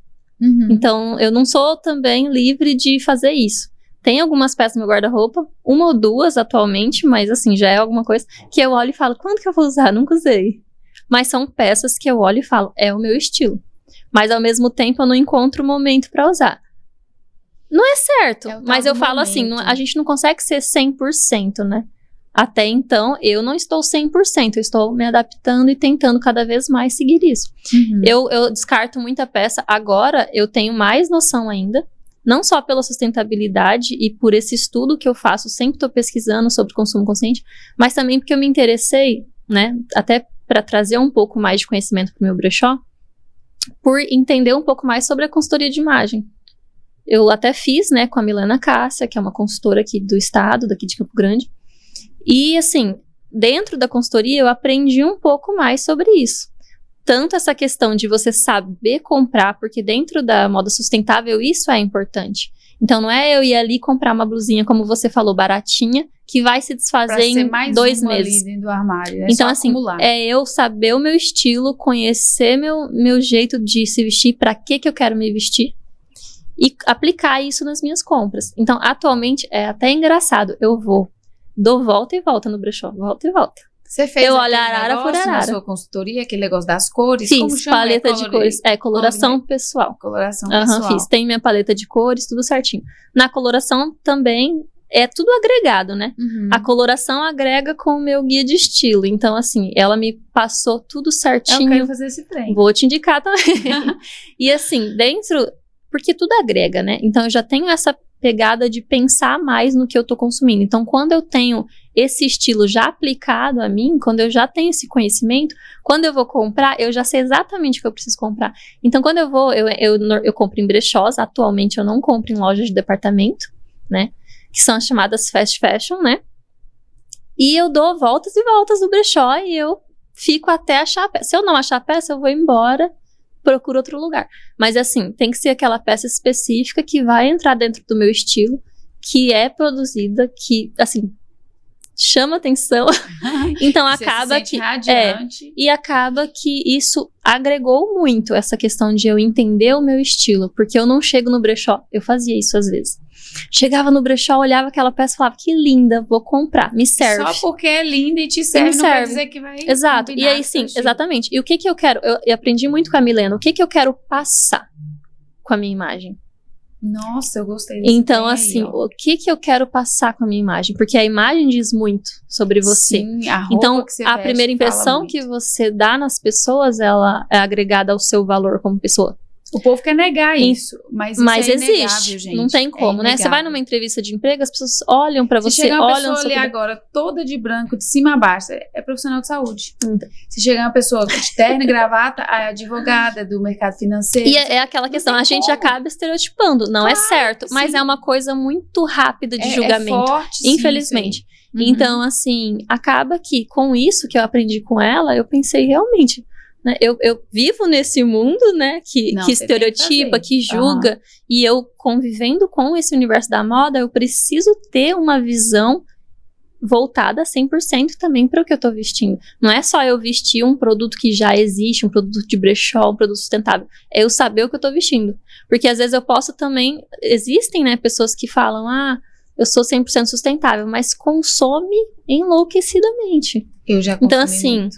Então, eu não sou também livre de fazer isso. Tem algumas peças no meu guarda-roupa, 1 ou 2 atualmente, mas assim, já é alguma coisa que eu olho e falo, quando que eu vou usar? Nunca usei. Mas são peças que eu olho e falo, é o meu estilo. Mas ao mesmo tempo eu não encontro o momento pra usar. Não é certo, mas eu falo assim, a gente não consegue ser 100%, né? Até então, eu não estou 100%, eu estou me adaptando e tentando cada vez mais seguir isso. Eu descarto muita peça, agora eu tenho mais noção ainda, não só pela sustentabilidade e por esse estudo que eu faço, sempre estou pesquisando sobre consumo consciente, mas também porque eu me interessei, né, até para trazer um pouco mais de conhecimento para o meu brechó, por entender um pouco mais sobre a consultoria de imagem. Eu até fiz, né, com a Milena Cássia, que é uma consultora aqui do estado, daqui de Campo Grande, e assim, dentro da consultoria eu aprendi um pouco mais sobre isso. Tanto essa questão de você saber comprar, porque dentro da moda sustentável isso é importante. Então não é eu ir ali comprar uma blusinha, como você falou, baratinha, que vai se desfazer em mais 2 uma meses. ali dentro do armário. Então, só assim, acumular. é eu saber o meu estilo, conhecer meu jeito de se vestir, pra que eu quero me vestir, e aplicar isso nas minhas compras. Então, atualmente, é até engraçado. Eu dou volta e volta no brechó, volta e volta. Você fez eu aquele olho arara por negócio na arara. sua consultoria, aquele negócio das cores? Fiz, Como chama? paleta de cores. Coloração pessoal. Coloração pessoal. Fiz. Tem minha paleta de cores, tudo certinho. Na coloração também é tudo agregado, né? A coloração agrega com o meu guia de estilo. Então, assim, ela me passou tudo certinho. Eu quero fazer esse trem. Vou te indicar também. E assim, porque tudo agrega, né? Então, eu já tenho essa pegada de pensar mais no que eu tô consumindo. Então, quando eu tenho esse estilo já aplicado a mim, quando eu já tenho esse conhecimento, quando eu vou comprar, eu já sei exatamente o que eu preciso comprar. Então, quando eu vou, eu compro em brechós. Atualmente, eu não compro em lojas de departamento, né? Que são as chamadas fast fashion, né? E eu dou voltas e voltas no brechó e eu fico até achar a peça. Se eu não achar a peça, eu vou embora, procuro outro lugar. Mas assim, tem que ser aquela peça específica que vai entrar dentro do meu estilo, que é produzida, que, assim, chama atenção. Então acaba que e acaba que isso agregou muito essa questão de eu entender o meu estilo, porque eu não chego no brechó, eu fazia isso às vezes. Chegava no brechó, olhava aquela peça e falava, que linda, vou comprar, me serve. Só porque é linda e te serve, não quer dizer que vai. Exato, e aí sim, exatamente. E o que eu quero? Eu aprendi muito com a Milena, o que eu quero passar com a minha imagem? Nossa, eu gostei desse Então, assim, o que eu quero passar com a minha imagem? Porque a imagem diz muito sobre você. Sim, a roupa então, que você a primeira impressão que você dá nas pessoas, ela é agregada ao seu valor como pessoa. O povo quer negar isso, mas isso é existe, gente. Não tem como, né? Você vai numa entrevista de emprego, as pessoas olham pra você, se chegar uma olham pessoa ali agora toda de branco, de cima a baixo, é profissional de saúde. Se chegar uma pessoa de terno e gravata, é advogada do mercado financeiro. E é aquela questão, a gente acaba estereotipando, não é certo, mas é uma coisa muito rápida de julgamento, é forte, infelizmente. Então, assim, acaba que com isso que eu aprendi com ela, eu pensei realmente... Eu vivo nesse mundo, né, que estereotipa, que julga, e eu convivendo com esse universo da moda, eu preciso ter uma visão voltada 100% também para o que eu tô vestindo. Não é só eu vestir um produto que já existe, um produto de brechó, um produto sustentável, é eu saber o que eu tô vestindo. Porque às vezes eu posso também, existem, né, pessoas que falam, eu sou 100% sustentável, mas consome enlouquecidamente. Eu já consumi. Então, assim,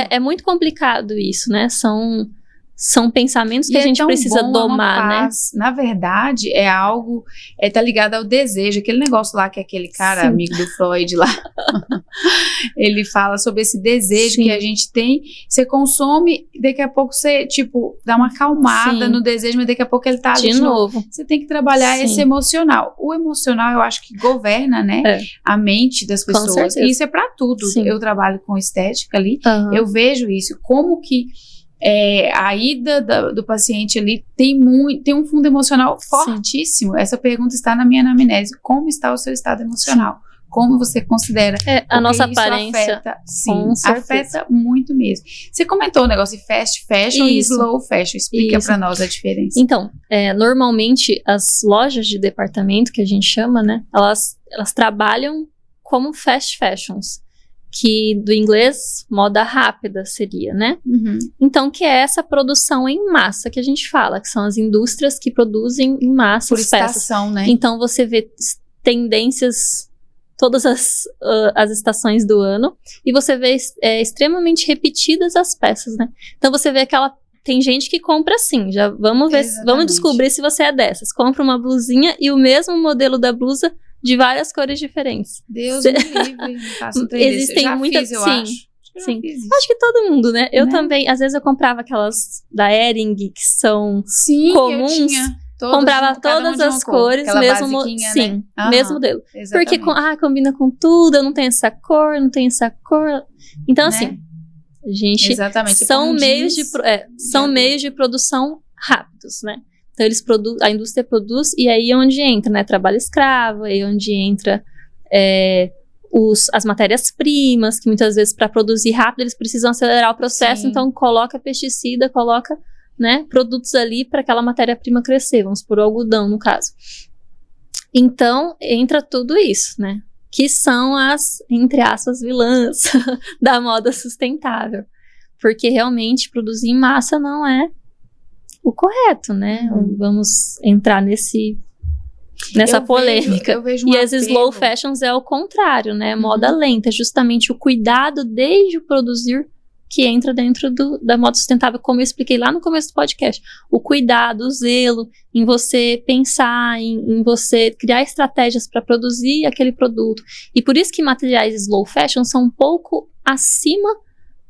é muito complicado isso, né? São pensamentos que a gente precisa domar, né? Na verdade, é algo, tá ligado ao desejo. Aquele negócio lá que aquele cara, amigo do Freud lá, ele fala sobre esse desejo que a gente tem. Você consome, daqui a pouco você, tipo, dá uma acalmada no desejo, mas daqui a pouco ele tá ali de novo. Você tem que trabalhar esse emocional. O emocional, eu acho que governa, né? A mente das pessoas. E isso é pra tudo. Eu trabalho com estética ali, eu vejo isso. Como que a ida do paciente ali tem um fundo emocional fortíssimo. Essa pergunta está na minha anamnese. Como está o seu estado emocional? Como você considera? A nossa aparência afeta muito mesmo. Você comentou o negócio de fast fashion e slow fashion. Explica para nós a diferença. Então, normalmente as lojas de departamento, que a gente chama, né? Elas trabalham como fast fashions. Que do inglês, moda rápida seria, né? Então, que é essa produção em massa que a gente fala, que são as indústrias que produzem em massa as peças. Estação, né? Então, você vê tendências todas as estações do ano e você vê extremamente repetidas as peças, né? Então, você vê tem gente que compra assim, já vamos ver, vamos descobrir se você é dessas. Compra uma blusinha e o mesmo modelo da blusa de várias cores diferentes. Deus me livre, não faço existem muitas, acho que todo mundo, né? Eu também, às vezes eu comprava aquelas da Hering que são comuns. Eu tinha. Comprava todas as cores, mesmo mesmo modelo. Exatamente. Porque combina com tudo, eu não tenho essa cor, Então, assim, gente, são meios de produção rápidos, né? Então, a indústria produz, e aí é onde entra, né? Trabalho escravo, aí é onde entra as matérias-primas, que muitas vezes, para produzir rápido, eles precisam acelerar o processo, então coloca pesticida, coloca, né, produtos ali para aquela matéria-prima crescer, vamos por algodão, no caso. Então, entra tudo isso, né? que são as, entre aspas, vilãs da moda sustentável. Porque realmente produzir em massa não é o correto, né? Vamos entrar nessa polêmica. Eu vejo e as slow fashions é o contrário, né? Moda lenta, justamente o cuidado desde o produzir que entra dentro da moda sustentável, como eu expliquei lá no começo do podcast. O cuidado, o zelo em você pensar, em você criar estratégias para produzir aquele produto. E por isso que materiais slow fashion são um pouco acima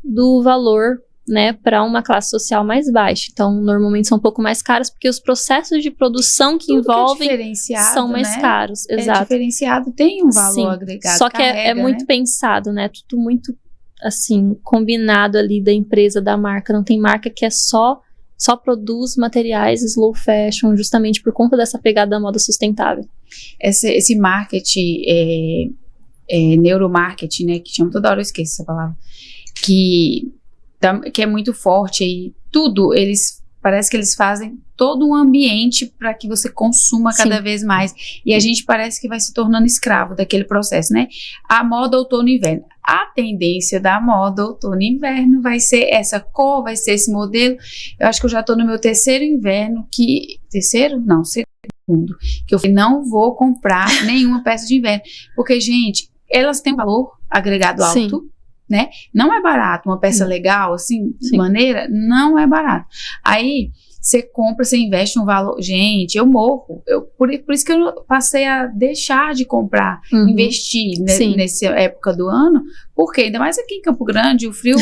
do valor, né, para uma classe social mais baixa. Então, normalmente são um pouco mais caros, porque os processos de produção que envolvem são mais caros. Exato. Diferenciado tem um valor agregado. Só que é muito pensado, né? Tudo muito, assim, combinado ali da empresa, da marca. Não tem marca que é só produz materiais slow fashion, justamente por conta dessa pegada da moda sustentável. Esse marketing, neuromarketing, né, que chama, toda hora eu esqueço essa palavra, que é muito forte e tudo, parece que eles fazem todo um ambiente para que você consuma cada vez mais, e a gente parece que vai se tornando escravo daquele processo, né? A moda outono e inverno, a tendência da moda outono e inverno vai ser essa cor, vai ser esse modelo. Eu acho que eu já tô no meu terceiro inverno, segundo, que eu não vou comprar nenhuma peça de inverno, porque, gente, elas têm um valor agregado alto, né? Não é barato, uma peça legal, assim, de maneira, não é barato. Aí, você compra, você investe um valor. Gente, eu morro. Por isso que eu passei a deixar de comprar, investir nessa época do ano, porque ainda mais aqui em Campo Grande, o frio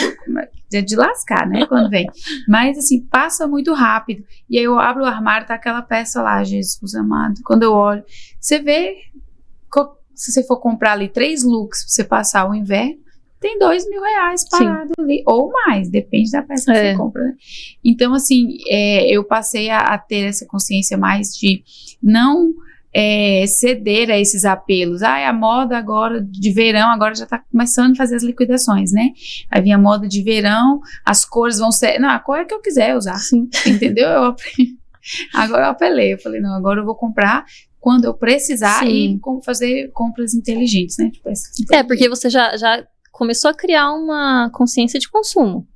é de lascar, né, quando vem. Mas, assim, passa muito rápido. E aí eu abro o armário, tá aquela peça lá, Jesus amado. Quando eu olho, você vê, se você for comprar ali 3 looks pra você passar o inverno, tem R$2.000 parado ali, ou mais, depende da peça que você compra, né? Então, assim, eu passei a ter essa consciência mais de não ceder a esses apelos. A moda agora de verão, agora já tá começando a fazer as liquidações, né? Aí vinha a moda de verão, as cores vão ser... Não, a cor é que eu quiser usar, entendeu? Agora eu apelei, eu falei, não, agora eu vou comprar quando eu precisar e fazer compras inteligentes, né? Tipo, porque você já começou a criar uma consciência de consumo.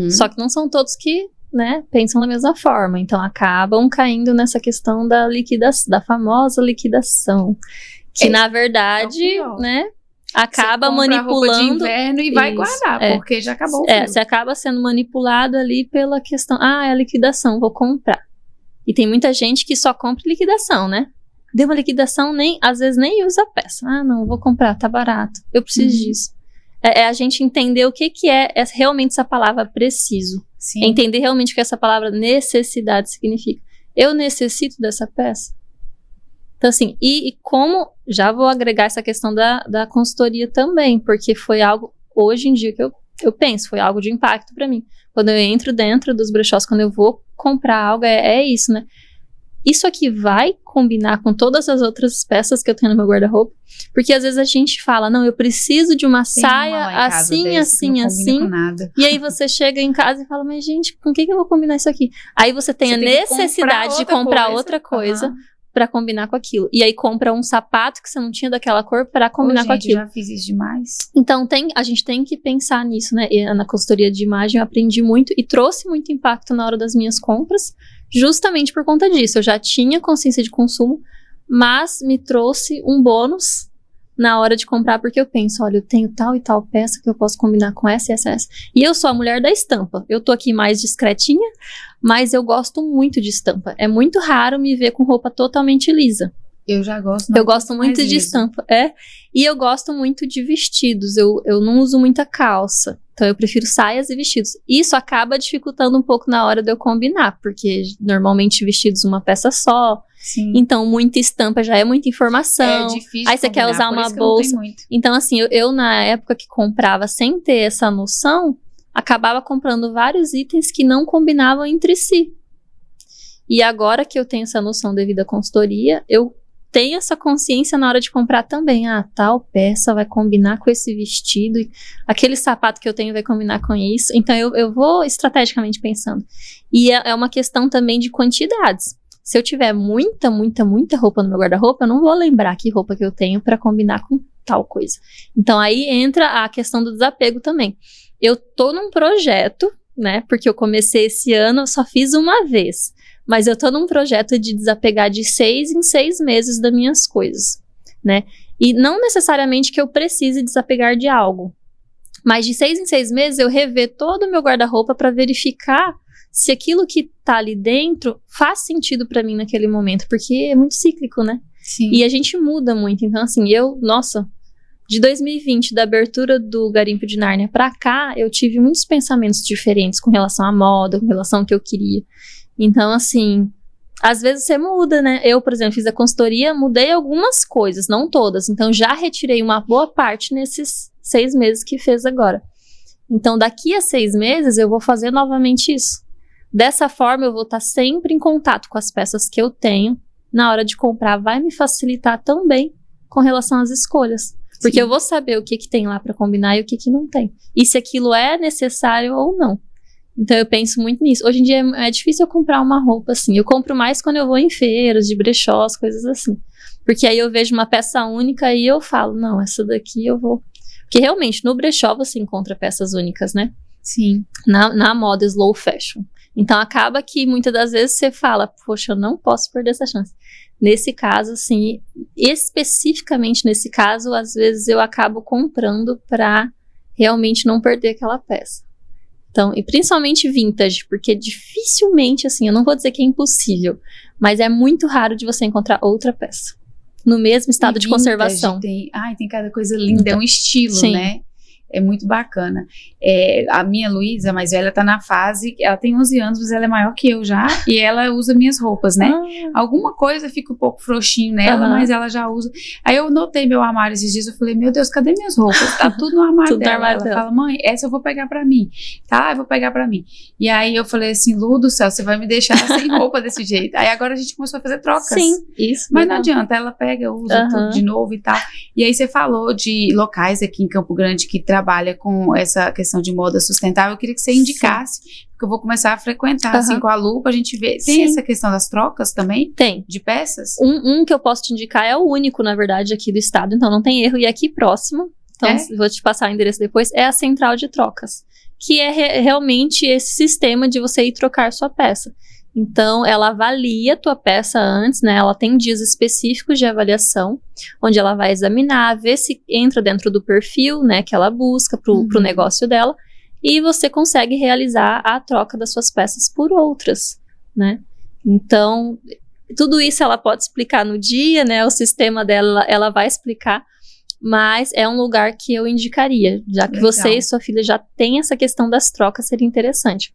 Só que não são todos que, né, pensam da mesma forma. Então, acabam caindo nessa questão da liquidação, da famosa liquidação. Que, na verdade, né, acaba manipulando... Você compra a roupa de inverno e vai guardar, porque já acabou o frio. Você acaba sendo manipulado ali pela questão... é a liquidação, vou comprar. E tem muita gente que só compra liquidação, né? Deu uma liquidação, às vezes nem usa a peça. Não, vou comprar, tá barato. Eu preciso disso. É a gente entender o que é realmente essa palavra preciso. É entender realmente o que essa palavra necessidade significa. Eu necessito dessa peça? Então, assim, e como... Já vou agregar essa questão da consultoria também, porque foi algo, hoje em dia, que eu penso, foi algo de impacto para mim. Quando eu entro dentro dos brechós, quando eu vou comprar algo, é isso, né? Isso aqui vai combinar com todas as outras peças que eu tenho no meu guarda-roupa? Porque às vezes a gente fala, não, eu preciso de uma saia assim, assim. E aí você chega em casa e fala, mas gente, com que eu vou combinar isso aqui? Aí você tem a necessidade de comprar outra coisa pra combinar com aquilo. E aí compra um sapato que você não tinha daquela cor pra combinar com aquilo. Eu já fiz isso demais. Então a gente tem que pensar nisso, né? E na consultoria de imagem eu aprendi muito e trouxe muito impacto na hora das minhas compras, justamente por conta disso. Eu já tinha consciência de consumo, mas me trouxe um bônus na hora de comprar, porque eu penso, olha, eu tenho tal e tal peça que eu posso combinar com essa e essa. E eu sou a mulher da estampa. Eu tô aqui mais discretinha, mas eu gosto muito de estampa. É muito raro me ver com roupa totalmente lisa. Eu já gosto. Eu gosto muito de estampa, E eu gosto muito de vestidos. Eu não uso muita calça. Então, eu prefiro saias e vestidos. Isso acaba dificultando um pouco na hora de eu combinar, porque normalmente vestidos uma peça só. Então, muita estampa já é muita informação. É difícil. Aí você quer usar uma bolsa. Então, assim, eu na época que comprava sem ter essa noção, acabava comprando vários itens que não combinavam entre si. E agora que eu tenho essa noção devido à consultoria, eu tenho essa consciência na hora de comprar também. Tal peça vai combinar com esse vestido, aquele sapato que eu tenho vai combinar com isso. Então, eu vou estrategicamente pensando. E é uma questão também de quantidades. Se eu tiver muita roupa no meu guarda-roupa, eu não vou lembrar que roupa que eu tenho para combinar com tal coisa. Então aí entra a questão do desapego também. Eu tô num projeto, né, porque eu comecei esse ano, eu só fiz uma vez, mas eu tô num projeto de desapegar de 6 em 6 meses das minhas coisas, né, e não necessariamente que eu precise desapegar de algo, mas de 6 em 6 meses eu rever todo o meu guarda-roupa para verificar se aquilo que tá ali dentro faz sentido para mim naquele momento, porque é muito cíclico, né? Sim. E a gente muda muito, então assim, de 2020, da abertura do Garimpo de Nárnia pra cá, eu tive muitos pensamentos diferentes com relação à moda, com relação ao que eu queria. Então, assim, às vezes você muda, né? Eu, por exemplo, fiz a consultoria, mudei algumas coisas, não todas. Então, já retirei uma boa parte nesses 6 meses que fez agora. Então, daqui a 6 meses, eu vou fazer novamente isso. Dessa forma, eu vou estar sempre em contato com as peças que eu tenho. Na hora de comprar, vai me facilitar também com relação às escolhas. Porque eu vou saber o que tem lá para combinar e o que não tem. E se aquilo é necessário ou não. Então eu penso muito nisso. Hoje em dia é difícil eu comprar uma roupa assim. Eu compro mais quando eu vou em feiras, de brechós, coisas assim. Porque aí eu vejo uma peça única e eu falo, não, essa daqui eu vou... Porque realmente no brechó você encontra peças únicas, né? Sim. Na moda slow fashion. Então acaba que muitas das vezes você fala, poxa, eu não posso perder essa chance. Nesse caso, assim, especificamente nesse caso, às vezes eu acabo comprando para realmente não perder aquela peça. Então, e principalmente vintage, porque dificilmente, assim, eu não vou dizer que é impossível, mas é muito raro de você encontrar outra peça no mesmo estado de conservação. Tem cada coisa linda, é um estilo, sim, né? É muito bacana. A minha Luísa, a mais velha, tá na fase, ela tem 11 anos, mas ela é maior que eu já, e ela usa minhas roupas, né? Alguma coisa fica um pouco frouxinho nela, mas ela já usa. Aí eu notei meu armário esses dias, eu falei, meu Deus, cadê minhas roupas? Tá tudo no armário dela. Ela fala, mãe, essa eu vou pegar pra mim. Tá, eu vou pegar pra mim. E aí eu falei assim, Lu do céu, você vai me deixar sem roupa desse jeito. Aí agora a gente começou a fazer trocas. Sim, isso. Mas não adianta, ela pega, usa tudo de novo e tal. E aí você falou de locais aqui em Campo Grande que trabalha com essa questão de moda sustentável. Eu queria que você indicasse, porque eu vou começar a frequentar assim com a Lu, pra gente ver. Tem essa questão das trocas também? Tem. De peças? Um que eu posso te indicar é o único, na verdade, aqui do estado, então não tem erro, e aqui próximo, então vou te passar o endereço depois, é a Central de Trocas, que é realmente esse sistema de você ir trocar sua peça. Então, ela avalia a tua peça antes, né? Ela tem dias específicos de avaliação, onde ela vai examinar, ver se entra dentro do perfil, né? Que ela busca pro negócio dela. E você consegue realizar a troca das suas peças por outras, né? Então, tudo isso ela pode explicar no dia, né? O sistema dela, ela vai explicar. Mas é um lugar que eu indicaria, já que você e sua filha já têm essa questão das trocas, seria interessante.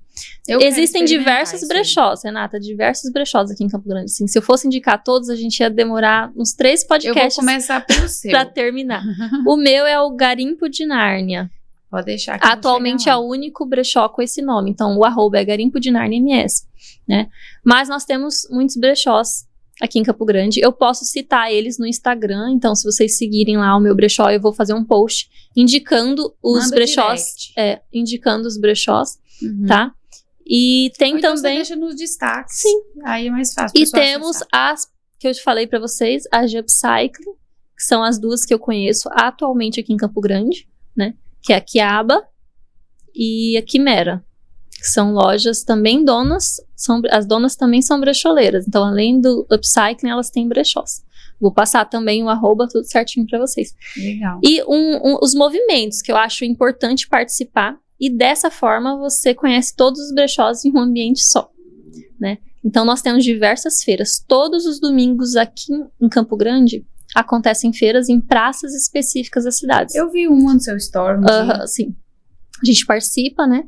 Existem diversos brechós, Renata, diversos brechós aqui em Campo Grande. Assim, se eu fosse indicar todos, a gente ia demorar uns 3 podcasts. Eu vou começar pelo seu. Pra terminar. O meu é o Garimpo de Nárnia. Pode deixar aqui. Atualmente é o único brechó com esse nome. Então, o @ é Garimpo de Nárnia MS, né? Mas nós temos muitos brechós aqui em Campo Grande. Eu posso citar eles no Instagram, então se vocês seguirem lá o meu brechó, eu vou fazer um post indicando os brechós, indicando os brechós, tá? E tem então também... você deixa nos destaques. Sim. Aí é mais fácil. E temos as que eu te falei pra vocês, as de Upcycling, que são as duas que eu conheço atualmente aqui em Campo Grande, né? Que é a Quiaba e a Quimera. São lojas também donas, as donas também são brecholeiras, então além do upcycling, elas têm brechós. Vou passar também o @ tudo certinho para vocês. Legal. E os movimentos que eu acho importante participar, e dessa forma você conhece todos os brechós em um ambiente só, né? Então nós temos diversas feiras, todos os domingos aqui em Campo Grande acontecem feiras em praças específicas das cidades. Eu vi uma no seu story. Sim, a gente participa, né?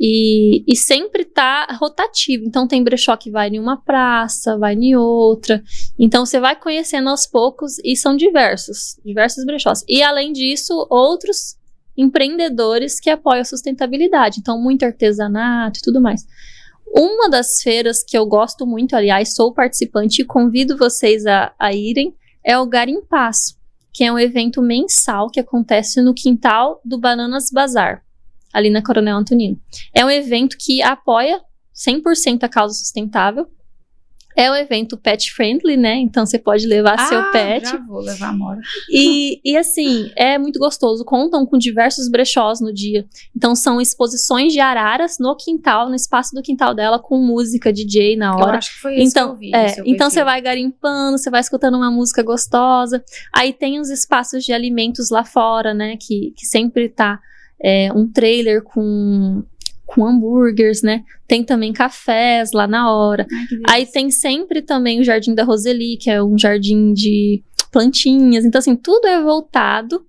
E sempre tá rotativo, então tem brechó que vai em uma praça, vai em outra, então você vai conhecendo aos poucos e são diversos brechós. E além disso, outros empreendedores que apoiam a sustentabilidade, então muito artesanato e tudo mais. Uma das feiras que eu gosto muito, aliás, sou participante e convido vocês a irem, é o Garimpaço, que é um evento mensal que acontece no quintal do Bananas Bazar, ali na Coronel Antonino. É um evento que apoia 100% a causa sustentável. É um evento pet friendly, né? Então você pode levar seu pet. Já vou levar a Mora. E assim, é muito gostoso. Contam com diversos brechós no dia. Então são exposições de araras no quintal, no espaço do quintal dela, com música, DJ na hora. Eu acho que foi isso que eu vi. Então você vai garimpando, você vai escutando uma música gostosa. Aí tem os espaços de alimentos lá fora, né? Que sempre tá um trailer com hambúrgueres, né? Tem também cafés lá na hora. Aí tem sempre também o Jardim da Roseli, que é um jardim de plantinhas. Então, assim, tudo é voltado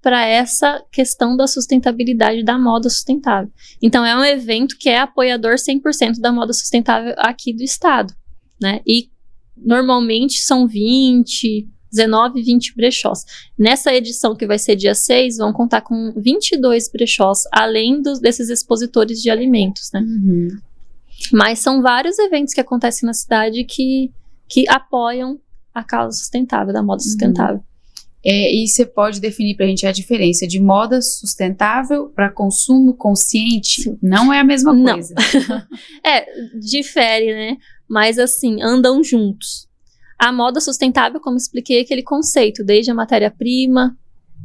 para essa questão da sustentabilidade, da moda sustentável. Então, é um evento que é apoiador 100% da moda sustentável aqui do estado, né? E normalmente são 19, 20 brechós. Nessa edição, que vai ser dia 6, vão contar com 22 brechós, além desses expositores de alimentos, né? Uhum. Mas são vários eventos que acontecem na cidade que apoiam a causa sustentável, da moda sustentável. E você pode definir pra gente a diferença de moda sustentável para consumo consciente? Sim. Não é a mesma coisa. Difere, né? Mas assim, andam juntos. A moda sustentável, como expliquei, é aquele conceito, desde a matéria-prima,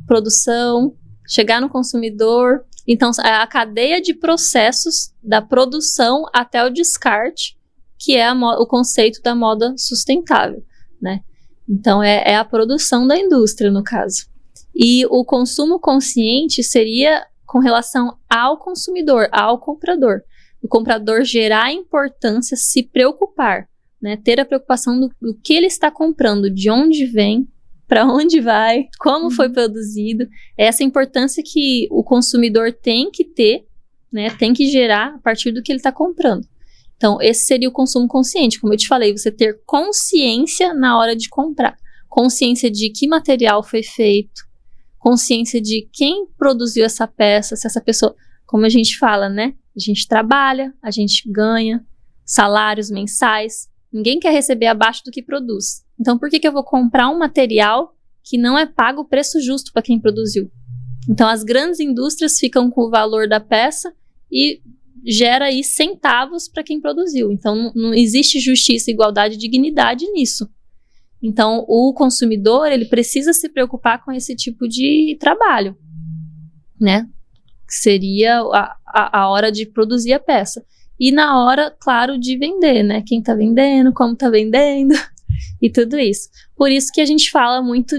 produção, chegar no consumidor. Então, a cadeia de processos da produção até o descarte, que é o conceito da moda sustentável, né? Então, é a produção da indústria, no caso. E o consumo consciente seria com relação ao consumidor, ao comprador. O comprador gerar importância, se preocupar, né, ter a preocupação do que ele está comprando, de onde vem, para onde vai, como foi produzido. Essa importância que o consumidor tem que ter, né, tem que gerar a partir do que ele está comprando. Então, esse seria o consumo consciente. Como eu te falei, você ter consciência na hora de comprar. Consciência de que material foi feito, consciência de quem produziu essa peça, se essa pessoa, como a gente fala, né, a gente trabalha, a gente ganha salários mensais. Ninguém quer receber abaixo do que produz. Então, por que eu vou comprar um material que não é pago o preço justo para quem produziu? Então, as grandes indústrias ficam com o valor da peça e gera aí centavos para quem produziu. Então, não existe justiça, igualdade e dignidade nisso. Então, o consumidor, ele precisa se preocupar com esse tipo de trabalho, né? Que seria a hora de produzir a peça. E na hora, claro, de vender, né? Quem tá vendendo, como tá vendendo e tudo isso. Por isso que a gente fala muito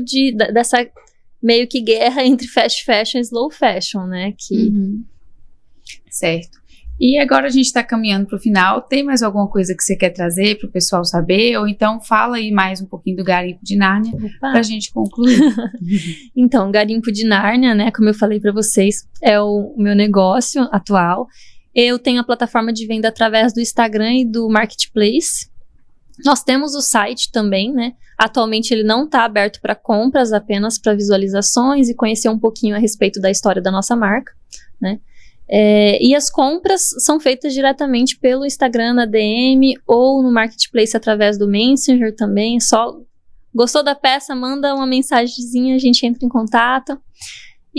dessa meio que guerra entre fast fashion e slow fashion, né? Certo. E agora a gente tá caminhando pro final. Tem mais alguma coisa que você quer trazer pro pessoal saber? Ou então fala aí mais um pouquinho do Garimpo de Nárnia pra gente concluir. Então, Garimpo de Nárnia, né? Como eu falei pra vocês, é o meu negócio atual. Eu tenho a plataforma de venda através do Instagram e do Marketplace. Nós temos o site também, né? Atualmente ele não está aberto para compras, apenas para visualizações e conhecer um pouquinho a respeito da história da nossa marca, né? E as compras são feitas diretamente pelo Instagram na DM ou no Marketplace através do Messenger também. Só gostou da peça, manda uma mensagenzinha, a gente entra em contato.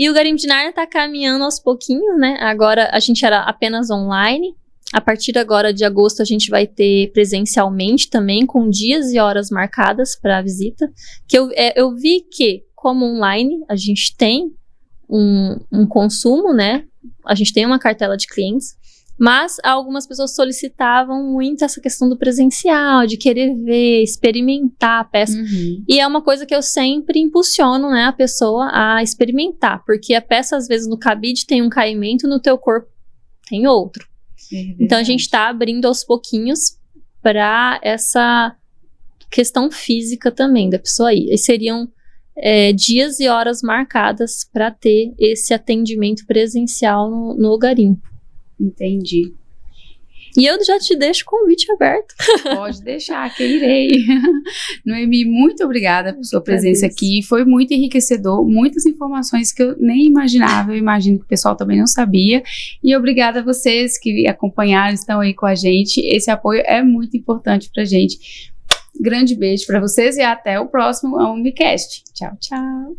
E o Garimpo de Nárnia está caminhando aos pouquinhos, né? Agora a gente era apenas online. A partir agora de agosto a gente vai ter presencialmente também, com dias e horas marcadas para a visita. Que eu vi que, como online, a gente tem um consumo, né? A gente tem uma cartela de clientes, mas algumas pessoas solicitavam muito essa questão do presencial, de querer ver, experimentar a peça. E é uma coisa que eu sempre impulsiono, né, a pessoa a experimentar, porque a peça, às vezes, no cabide tem um caimento, no teu corpo tem outro. Então, a gente está abrindo aos pouquinhos para essa questão física também da pessoa aí. E seriam dias e horas marcadas para ter esse atendimento presencial no garimpo. Entendi. E eu já te deixo o convite aberto. Pode deixar, que eu irei. Noemi, muito obrigada por sua presença aqui. Foi muito enriquecedor, muitas informações que eu nem imaginava. Eu imagino que o pessoal também não sabia. E obrigada a vocês que acompanharam, estão aí com a gente. Esse apoio é muito importante pra gente. Grande beijo para vocês e até o próximo Umbicast. Tchau, tchau.